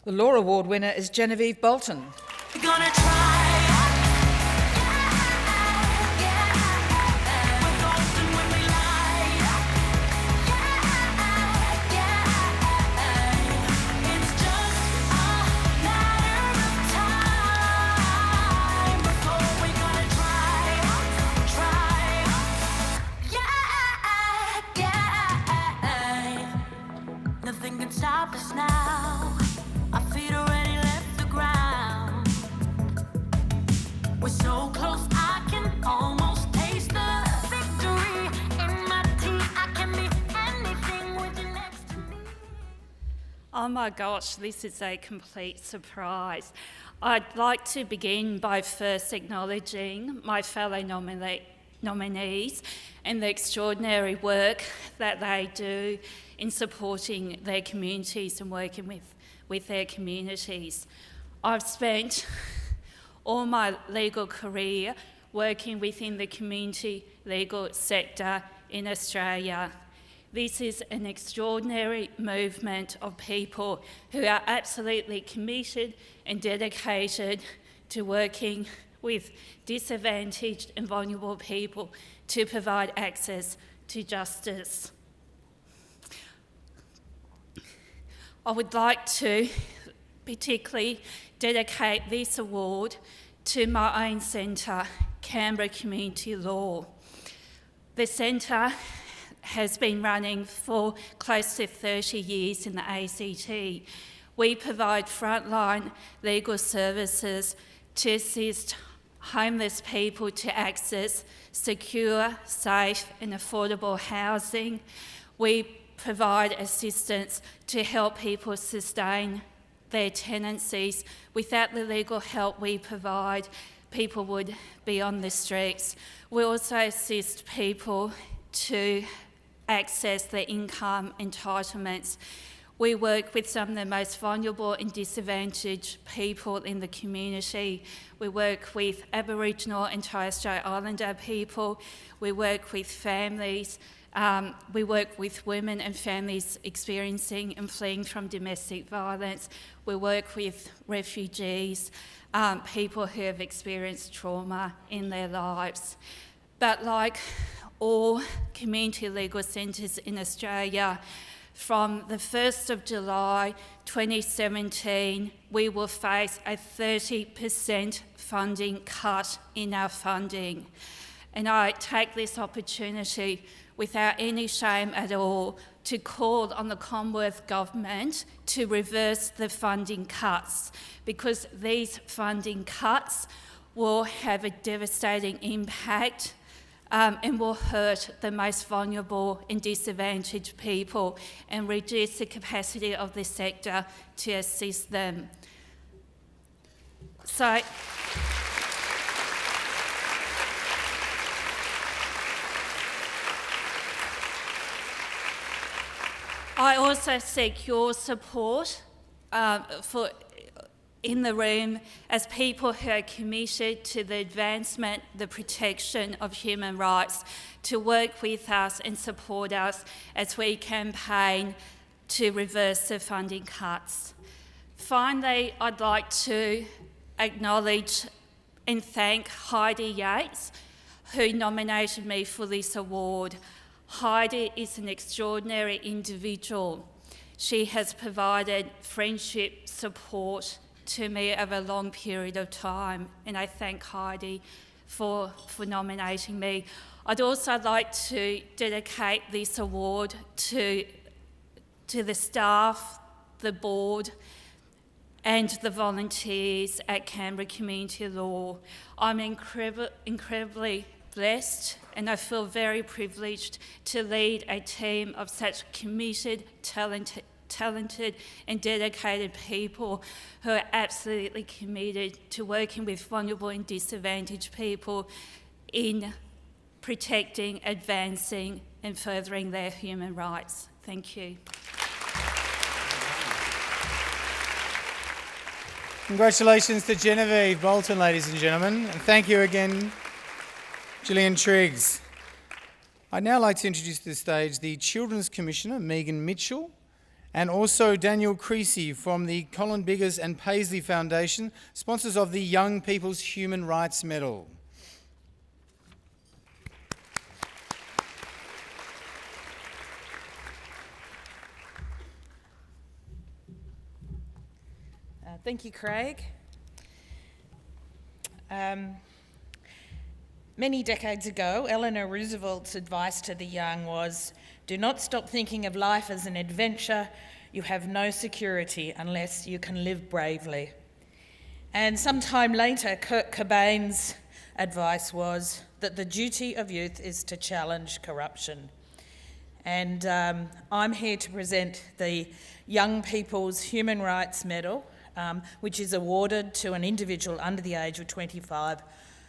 the Law Award winner is Genevieve Bolton. We're gonna try. Stop us now. Our feet already left the ground. We're so close, I can almost taste the victory in my teeth. I can be anything with you next to me. Oh my gosh, this is a complete surprise. I'd like to begin by first acknowledging my fellow nominees and the extraordinary work that they do in supporting their communities and working with their communities. I've spent all my legal career working within the community legal sector in Australia. This is an extraordinary movement of people who are absolutely committed and dedicated to working with disadvantaged and vulnerable people to provide access to justice. I would like to particularly dedicate this award to my own centre, Canberra Community Law. The centre has been running for close to 30 years in the ACT. We provide frontline legal services to assist homeless people to access secure, safe and affordable housing. We provide assistance to help people sustain their tenancies. Without the legal help we provide, people would be on the streets. We also assist people to access their income entitlements. We work with some of the most vulnerable and disadvantaged people in the community. We work with Aboriginal and Torres Strait Islander people. We work with families. We work with women and families experiencing and fleeing from domestic violence. We work with refugees, people who have experienced trauma in their lives. But like all community legal centres in Australia, from the 1st of July 2017, we will face a 30% funding cut in our funding. And I take this opportunity without any shame at all to call on the Commonwealth Government to reverse the funding cuts, because these funding cuts will have a devastating impact and will hurt the most vulnerable and disadvantaged people and reduce the capacity of the sector to assist them. So, I also seek your support in the room as people who are committed to the advancement, the protection of human rights, to work with us and support us as we campaign to reverse the funding cuts. Finally, I'd like to acknowledge and thank Heidi Yates, who nominated me for this award. Heidi is an extraordinary individual. She has provided friendship, support to me over a long period of time, and I thank Heidi for nominating me. I'd also like to dedicate this award to the staff, the board, and the volunteers at Canberra Community Law. I'm incredibly blessed, and I feel very privileged to lead a team of such committed, talented and dedicated people who are absolutely committed to working with vulnerable and disadvantaged people in protecting, advancing and furthering their human rights. Thank you. Congratulations to Genevieve Bolton, ladies and gentlemen, and thank you again, Gillian Triggs. I'd now like to introduce to the stage the Children's Commissioner, Megan Mitchell, and also Daniel Creasy from the Colin Biggers and Paisley Foundation, sponsors of the Young People's Human Rights Medal. Thank you, Craig. Many decades ago, Eleanor Roosevelt's advice to the young was, "Do not stop thinking of life as an adventure. You have no security unless you can live bravely." And sometime later, Kurt Cobain's advice was that the duty of youth is to challenge corruption. And I'm here to present the Young People's Human Rights Medal, which is awarded to an individual under the age of 25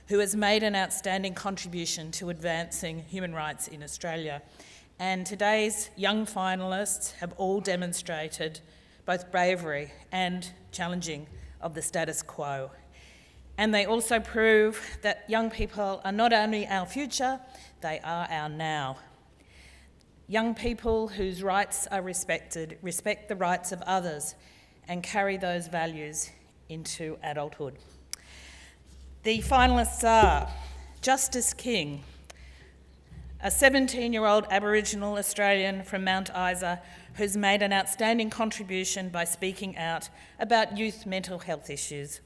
who has made an outstanding contribution to advancing human rights in Australia. And today's young finalists have all demonstrated both bravery and challenging of the status quo. And they also prove that young people are not only our future, they are our now. Young people whose rights are respected, respect the rights of others, and carry those values into adulthood. The finalists are Justice King, a 17-year-old Aboriginal Australian from Mount Isa who's made an outstanding contribution by speaking out about youth mental health issues.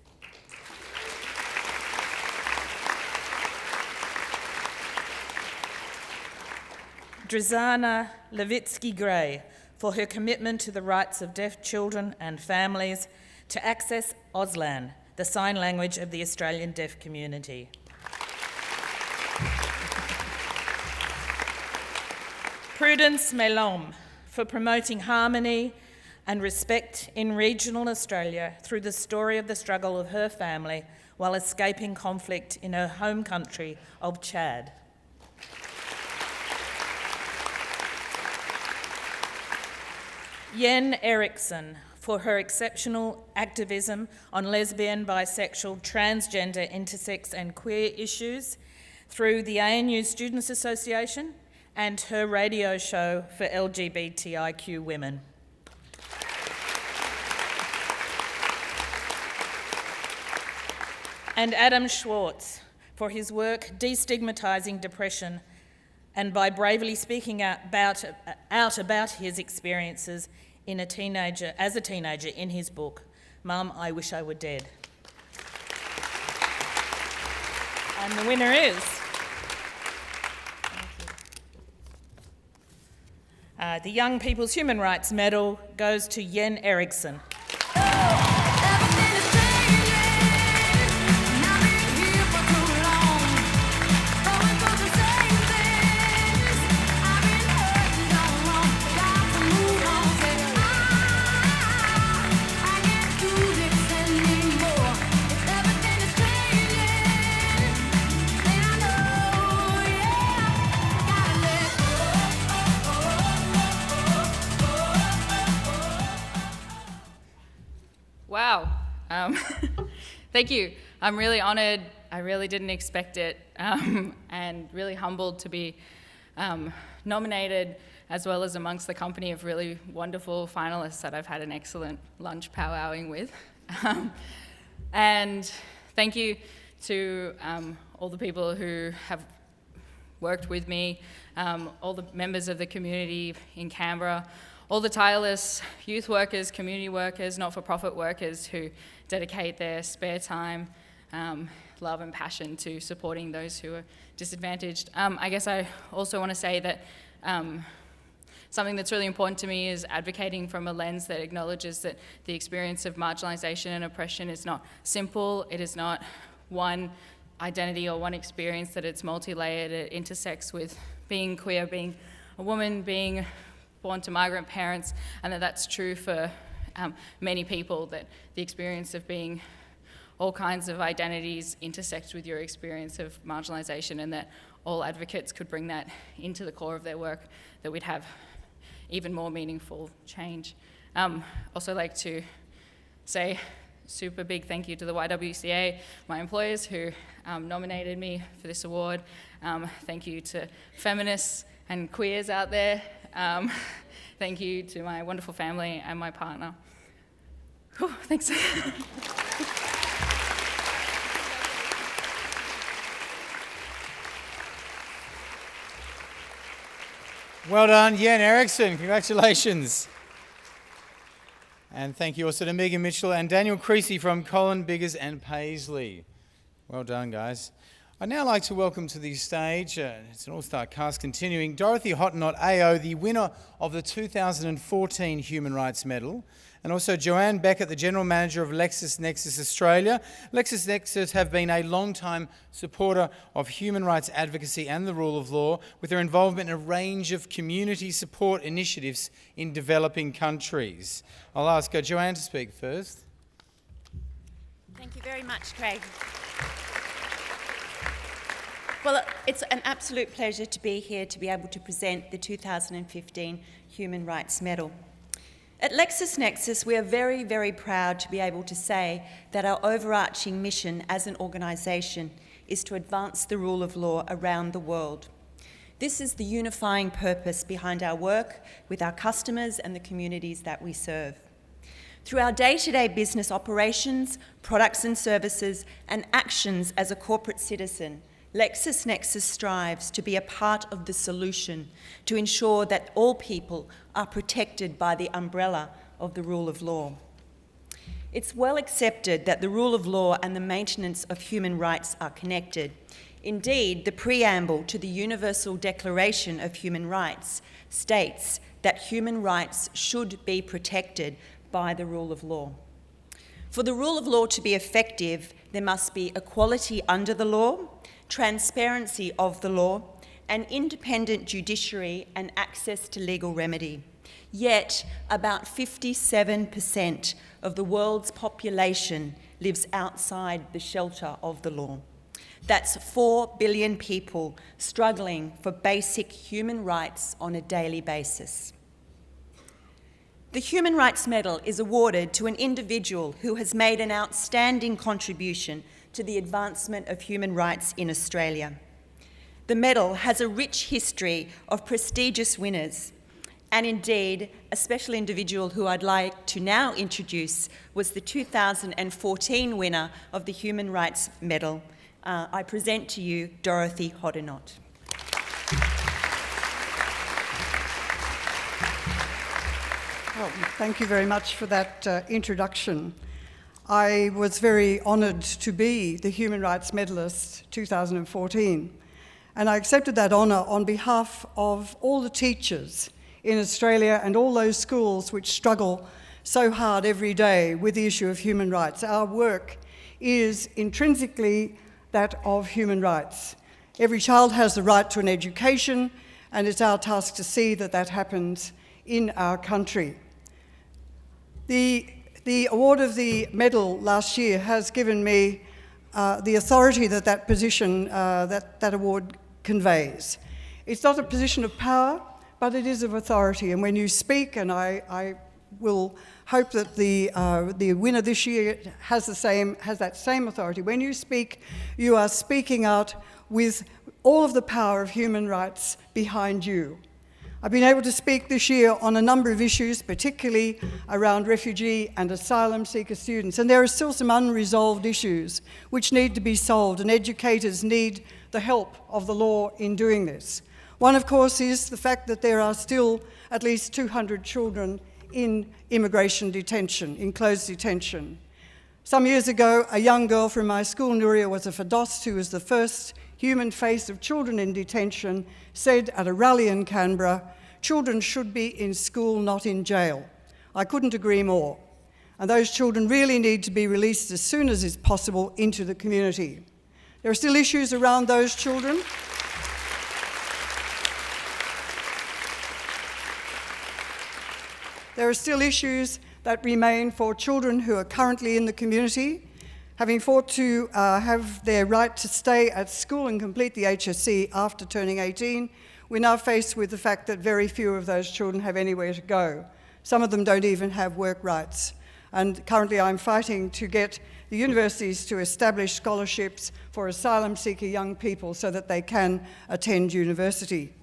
Drizana Levitsky-Gray, for her commitment to the rights of deaf children and families to access Auslan, the sign language of the Australian deaf community. Prudence Melom, for promoting harmony and respect in regional Australia through the story of the struggle of her family while escaping conflict in her home country of Chad. Yen Eriksen, for her exceptional activism on lesbian, bisexual, transgender, intersex and queer issues through the ANU Students Association and her radio show for LGBTIQ women. And Adam Schwartz, for his work destigmatising depression and by bravely speaking out about his experiences as a teenager in his book, Mum, I Wish I Were Dead. And the winner is... the Young People's Human Rights Medal goes to Yen Eriksen. Wow. Thank you. I'm really honoured. I really didn't expect it, and really humbled to be nominated, as well as amongst the company of really wonderful finalists that I've had an excellent lunch powwowing with. And thank you to all the people who have worked with me, all the members of the community in Canberra, all the tireless youth workers, community workers, not-for-profit workers who dedicate their spare time, love and passion to supporting those who are disadvantaged. I guess I also want to say that something that's really important to me is advocating from a lens that acknowledges that the experience of marginalisation and oppression is not simple, it is not one identity or one experience, that it's multi-layered, it intersects with being queer, being a woman, being born to migrant parents, and that's true for many people, that the experience of being all kinds of identities intersects with your experience of marginalisation, and that all advocates could bring that into the core of their work, that we'd have even more meaningful change. Also like to say super big thank you to the YWCA, my employers who nominated me for this award. Thank you to feminists and queers out there. Thank you to my wonderful family and my partner. Whew, thanks. Well done, Yen Eriksen. Congratulations. And thank you also to Megan Mitchell and Daniel Creasy from Colin Biggers and Paisley. Well done, guys. I'd now like to welcome to the stage, it's an all-star cast continuing, Dorothy Hottenott AO, the winner of the 2014 Human Rights Medal, and also Joanne Beckett, the General Manager of LexisNexis Australia. LexisNexis have been a long-time supporter of human rights advocacy and the rule of law, with their involvement in a range of community support initiatives in developing countries. I'll ask Joanne to speak first. Thank you very much, Craig. Well, it's an absolute pleasure to be here to be able to present the 2015 Human Rights Medal. At LexisNexis, we are very, very proud to be able to say that our overarching mission as an organisation is to advance the rule of law around the world. This is the unifying purpose behind our work with our customers and the communities that we serve. Through our day-to-day business operations, products and services, and actions as a corporate citizen, LexisNexis strives to be a part of the solution to ensure that all people are protected by the umbrella of the rule of law. It's well accepted that the rule of law and the maintenance of human rights are connected. Indeed, the preamble to the Universal Declaration of Human Rights states that human rights should be protected by the rule of law. For the rule of law to be effective, there must be equality under the law, transparency of the law, an independent judiciary and access to legal remedy. Yet, about 57% of the world's population lives outside the shelter of the law. That's 4 billion people struggling for basic human rights on a daily basis. The Human Rights Medal is awarded to an individual who has made an outstanding contribution to the advancement of human rights in Australia. The medal has a rich history of prestigious winners, and indeed, a special individual who I'd like to now introduce was the 2014 winner of the Human Rights Medal. I present to you Dorothy Hoddinott. Well, thank you very much for that introduction. I was very honoured to be the Human Rights Medalist 2014, and I accepted that honour on behalf of all the teachers in Australia and all those schools which struggle so hard every day with the issue of human rights. Our work is intrinsically that of human rights. Every child has the right to an education, and it's our task to see that that happens in our country. The award of the medal last year has given me the authority that that position, that award conveys. It's not a position of power, but it is of authority. And when you speak, and I will hope that the winner this year has that same authority. When you speak, you are speaking out with all of the power of human rights behind you. I've been able to speak this year on a number of issues, particularly around refugee and asylum seeker students. And there are still some unresolved issues which need to be solved, and educators need the help of the law in doing this. One, of course, is the fact that there are still at least 200 children in immigration detention, in closed detention. Some years ago, a young girl from my school, Nuria, was a Fadost, who was the first human face of children in detention, said at a rally in Canberra, "Children should be in school, not in jail." I couldn't agree more. And those children really need to be released as soon as is possible into the community. There are still issues around those children. There are still issues that remain for children who are currently in the community. Having fought to have their right to stay at school and complete the HSC after turning 18, we're now faced with the fact that very few of those children have anywhere to go. Some of them don't even have work rights. And currently I'm fighting to get the universities to establish scholarships for asylum seeker young people so that they can attend university.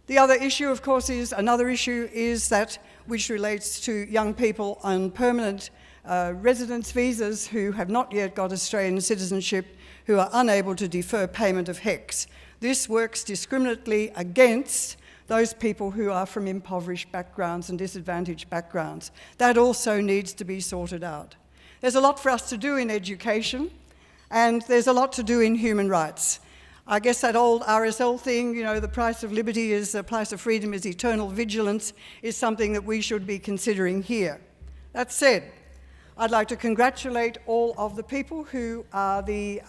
The other issue, of course, is that which relates to young people on permanent residence visas who have not yet got Australian citizenship, who are unable to defer payment of HECS. This works discriminately against those people who are from impoverished backgrounds and disadvantaged backgrounds. That also needs to be sorted out. There's a lot for us to do in education, and there's a lot to do in human rights. I guess that old RSL thing, you know, the price of liberty is the price of freedom is eternal vigilance, is something that we should be considering here. That said, I'd like to congratulate all of the people who are the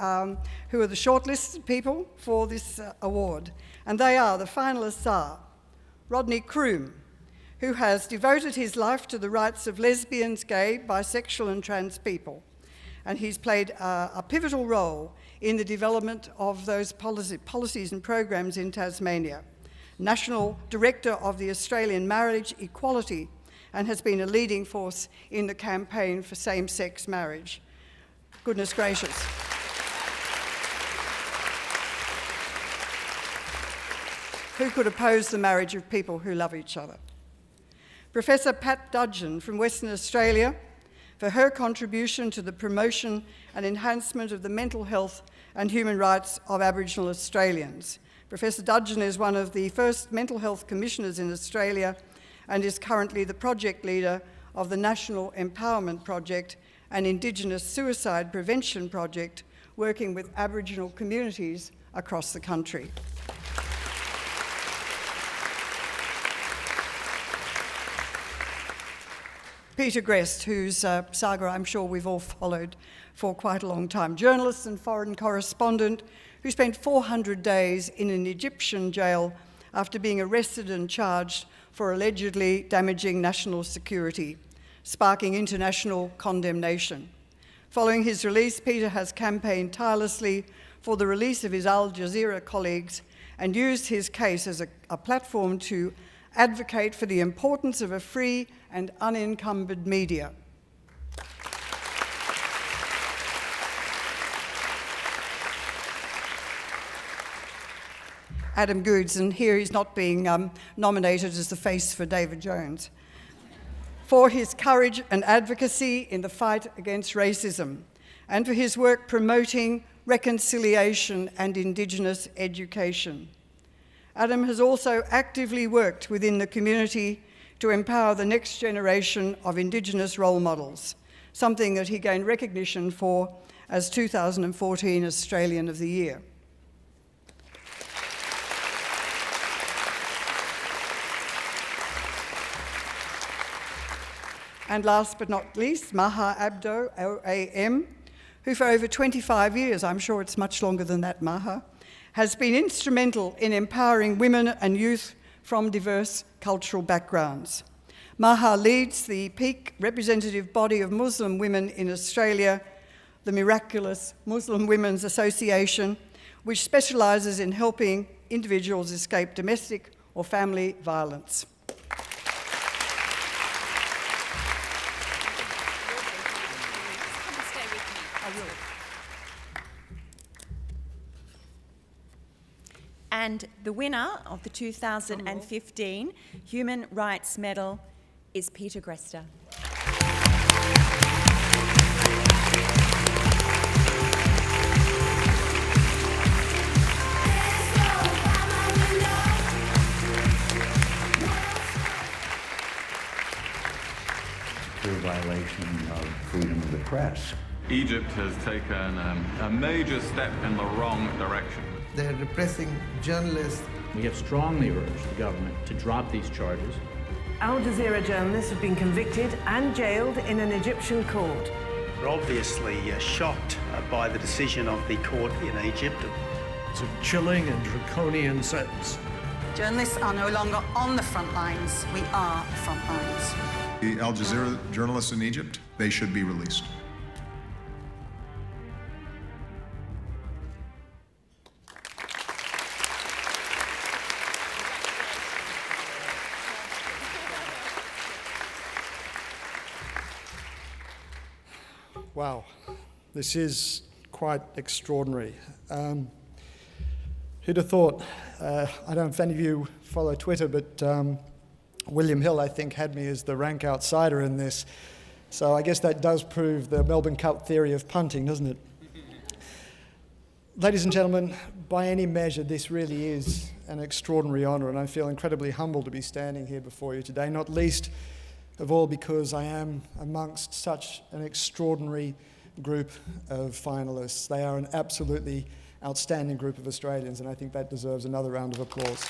shortlisted people for this award. And they are, the finalists are Rodney Croom, who has devoted his life to the rights of lesbians, gay, bisexual and trans people. and he's played a pivotal role in the development of those policies and programs in Tasmania. National Director of the Australian Marriage Equality, and has been a leading force in the campaign for same-sex marriage. Goodness gracious. Who could oppose the marriage of people who love each other? Professor Pat Dudgeon from Western Australia, for her contribution to the promotion and enhancement of the mental health and human rights of Aboriginal Australians. Professor Dudgeon is one of the first mental health commissioners in Australia and is currently the project leader of the National Empowerment Project, an Indigenous suicide prevention project working with Aboriginal communities across the country. Peter Greste, whose saga I'm sure we've all followed for quite a long time, journalist and foreign correspondent who spent 400 days in an Egyptian jail after being arrested and charged for allegedly damaging national security, sparking international condemnation. Following his release, Peter has campaigned tirelessly for the release of his Al Jazeera colleagues and used his case as a platform to advocate for the importance of a free and unencumbered media. Adam Goodes, and here he's not being nominated as the face for David Jones, for his courage and advocacy in the fight against racism, and for his work promoting reconciliation and Indigenous education. Adam has also actively worked within the community to empower the next generation of Indigenous role models, something that he gained recognition for as 2014 Australian of the Year. And last but not least, Maha Abdo, OAM, who for over 25 years, I'm sure it's much longer than that, Maha, has been instrumental in empowering women and youth from diverse cultural backgrounds. Maha leads the peak representative body of Muslim women in Australia, the Miraculous Muslim Women's Association, which specialises in helping individuals escape domestic or family violence. And the winner of the 2015 Human Rights Medal is Peter Greste. Clear violation of freedom of the press. Egypt has taken a major step in the wrong direction. They're repressing journalists. We have strongly urged the government to drop these charges. Al Jazeera journalists have been convicted and jailed in an Egyptian court. We're obviously shocked by the decision of the court in Egypt. It's a chilling and draconian sentence. Journalists are no longer on the front lines. We are the front lines. The Al Jazeera journalists in Egypt, they should be released. Wow, this is quite extraordinary. Who'd have thought? I don't know if any of you follow Twitter, but William Hill, I think, had me as the rank outsider in this. So I guess that does prove the Melbourne Cup theory of punting, doesn't it? Ladies and gentlemen, by any measure, this really is an extraordinary honour, and I feel incredibly humbled to be standing here before you today, not least of all because I am amongst such an extraordinary group of finalists. They are an absolutely outstanding group of Australians, and I think that deserves another round of applause.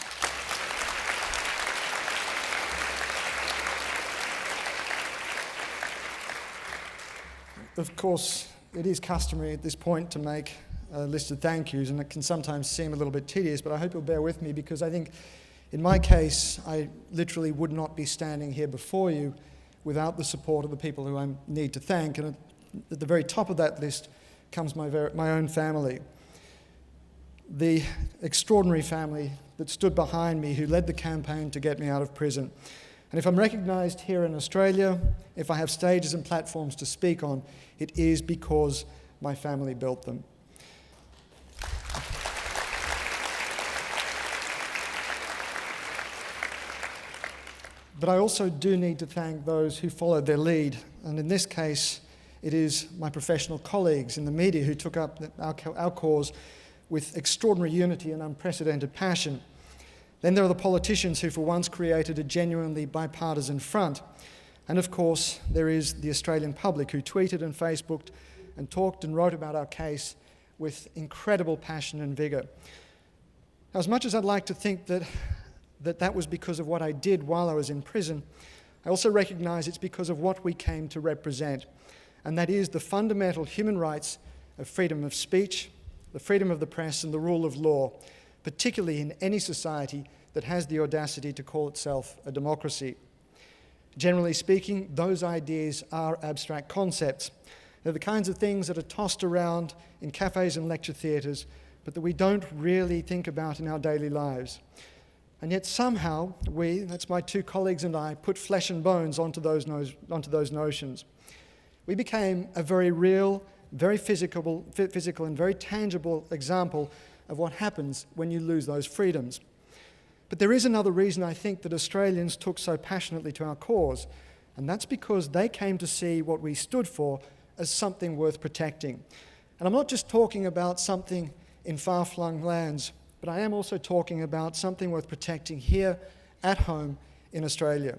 Of course, it is customary at this point to make a list of thank yous, and it can sometimes seem a little bit tedious, but I hope you'll bear with me because I think in my case, I literally would not be standing here before you without the support of the people who I need to thank, and at the very top of that list comes my own family. The extraordinary family that stood behind me, who led the campaign to get me out of prison. And if I'm recognised here in Australia, if I have stages and platforms to speak on, it is because my family built them. But I also do need to thank those who followed their lead, and in this case, it is my professional colleagues in the media who took up our cause with extraordinary unity and unprecedented passion. Then there are the politicians who for once created a genuinely bipartisan front. And of course, there is the Australian public who tweeted and Facebooked and talked and wrote about our case with incredible passion and vigour. Now, as much as I'd like to think that was because of what I did while I was in prison, I also recognise it's because of what we came to represent, and that is the fundamental human rights of freedom of speech, the freedom of the press, and the rule of law, particularly in any society that has the audacity to call itself a democracy. Generally speaking, those ideas are abstract concepts. They're the kinds of things that are tossed around in cafes and lecture theatres, but that we don't really think about in our daily lives. And yet somehow we, that's my two colleagues and I, put flesh and bones onto those notions. We became a very real, very physical and very tangible example of what happens when you lose those freedoms. But there is another reason I think that Australians took so passionately to our cause, and that's because they came to see what we stood for as something worth protecting. And I'm not just talking about something in far-flung lands, but I am also talking about something worth protecting here at home in Australia.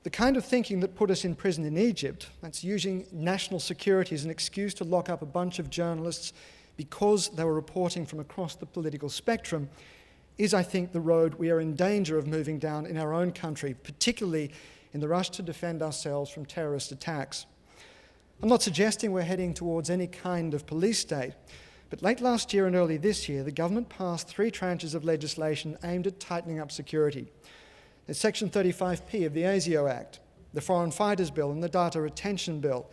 The kind of thinking that put us in prison in Egypt, that's using national security as an excuse to lock up a bunch of journalists because they were reporting from across the political spectrum, is, I think, the road we are in danger of moving down in our own country, particularly in the rush to defend ourselves from terrorist attacks. I'm not suggesting we're heading towards any kind of police state, but late last year and early this year, the government passed 3 tranches of legislation aimed at tightening up security. There's Section 35P of the ASIO Act, the Foreign Fighters Bill and the Data Retention Bill.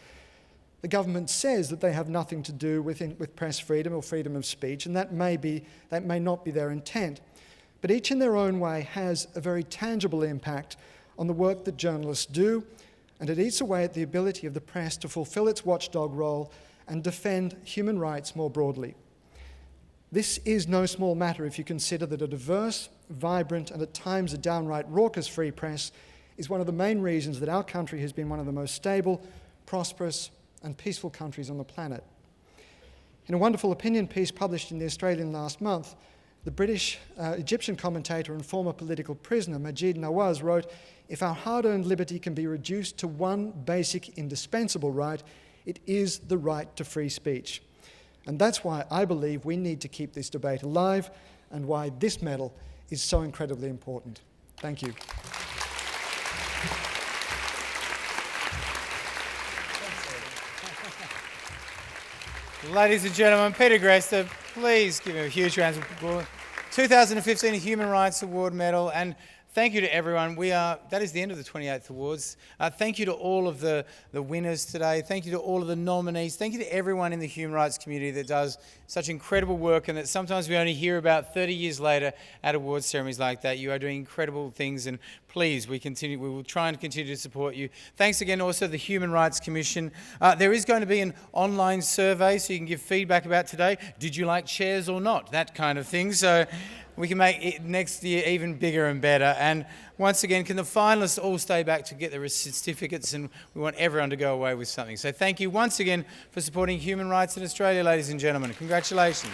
The government says that they have nothing to do with press freedom or freedom of speech, and that may not be their intent. But each in their own way has a very tangible impact on the work that journalists do, and it eats away at the ability of the press to fulfil its watchdog role and defend human rights more broadly. This is no small matter if you consider that a diverse, vibrant, and at times a downright raucous free press is one of the main reasons that our country has been one of the most stable, prosperous, and peaceful countries on the planet. In a wonderful opinion piece published in The Australian last month, the British Egyptian commentator and former political prisoner Majid Nawaz wrote, "If our hard-earned liberty can be reduced to one basic, indispensable right, it is the right to free speech." And that's why I believe we need to keep this debate alive and why this medal is so incredibly important. Thank you. Ladies and gentlemen, Peter Greste, please give him a huge round of applause. 2015 Human Rights Award medal, and thank you to everyone. That is the end of the 28th Awards. Thank you to all of the winners today. Thank you to all of the nominees. Thank you to everyone in the human rights community that does such incredible work and that sometimes we only hear about 30 years later at awards ceremonies like that. You are doing incredible things, and please, we will try and continue to support you. Thanks again also to the Human Rights Commission. There is going to be an online survey so you can give feedback about today. Did you like chairs or not? That kind of thing. So we can make it next year even bigger and better. And once again, can the finalists all stay back to get their certificates? And we want everyone to go away with something. So thank you once again for supporting human rights in Australia, ladies and gentlemen. Congratulations.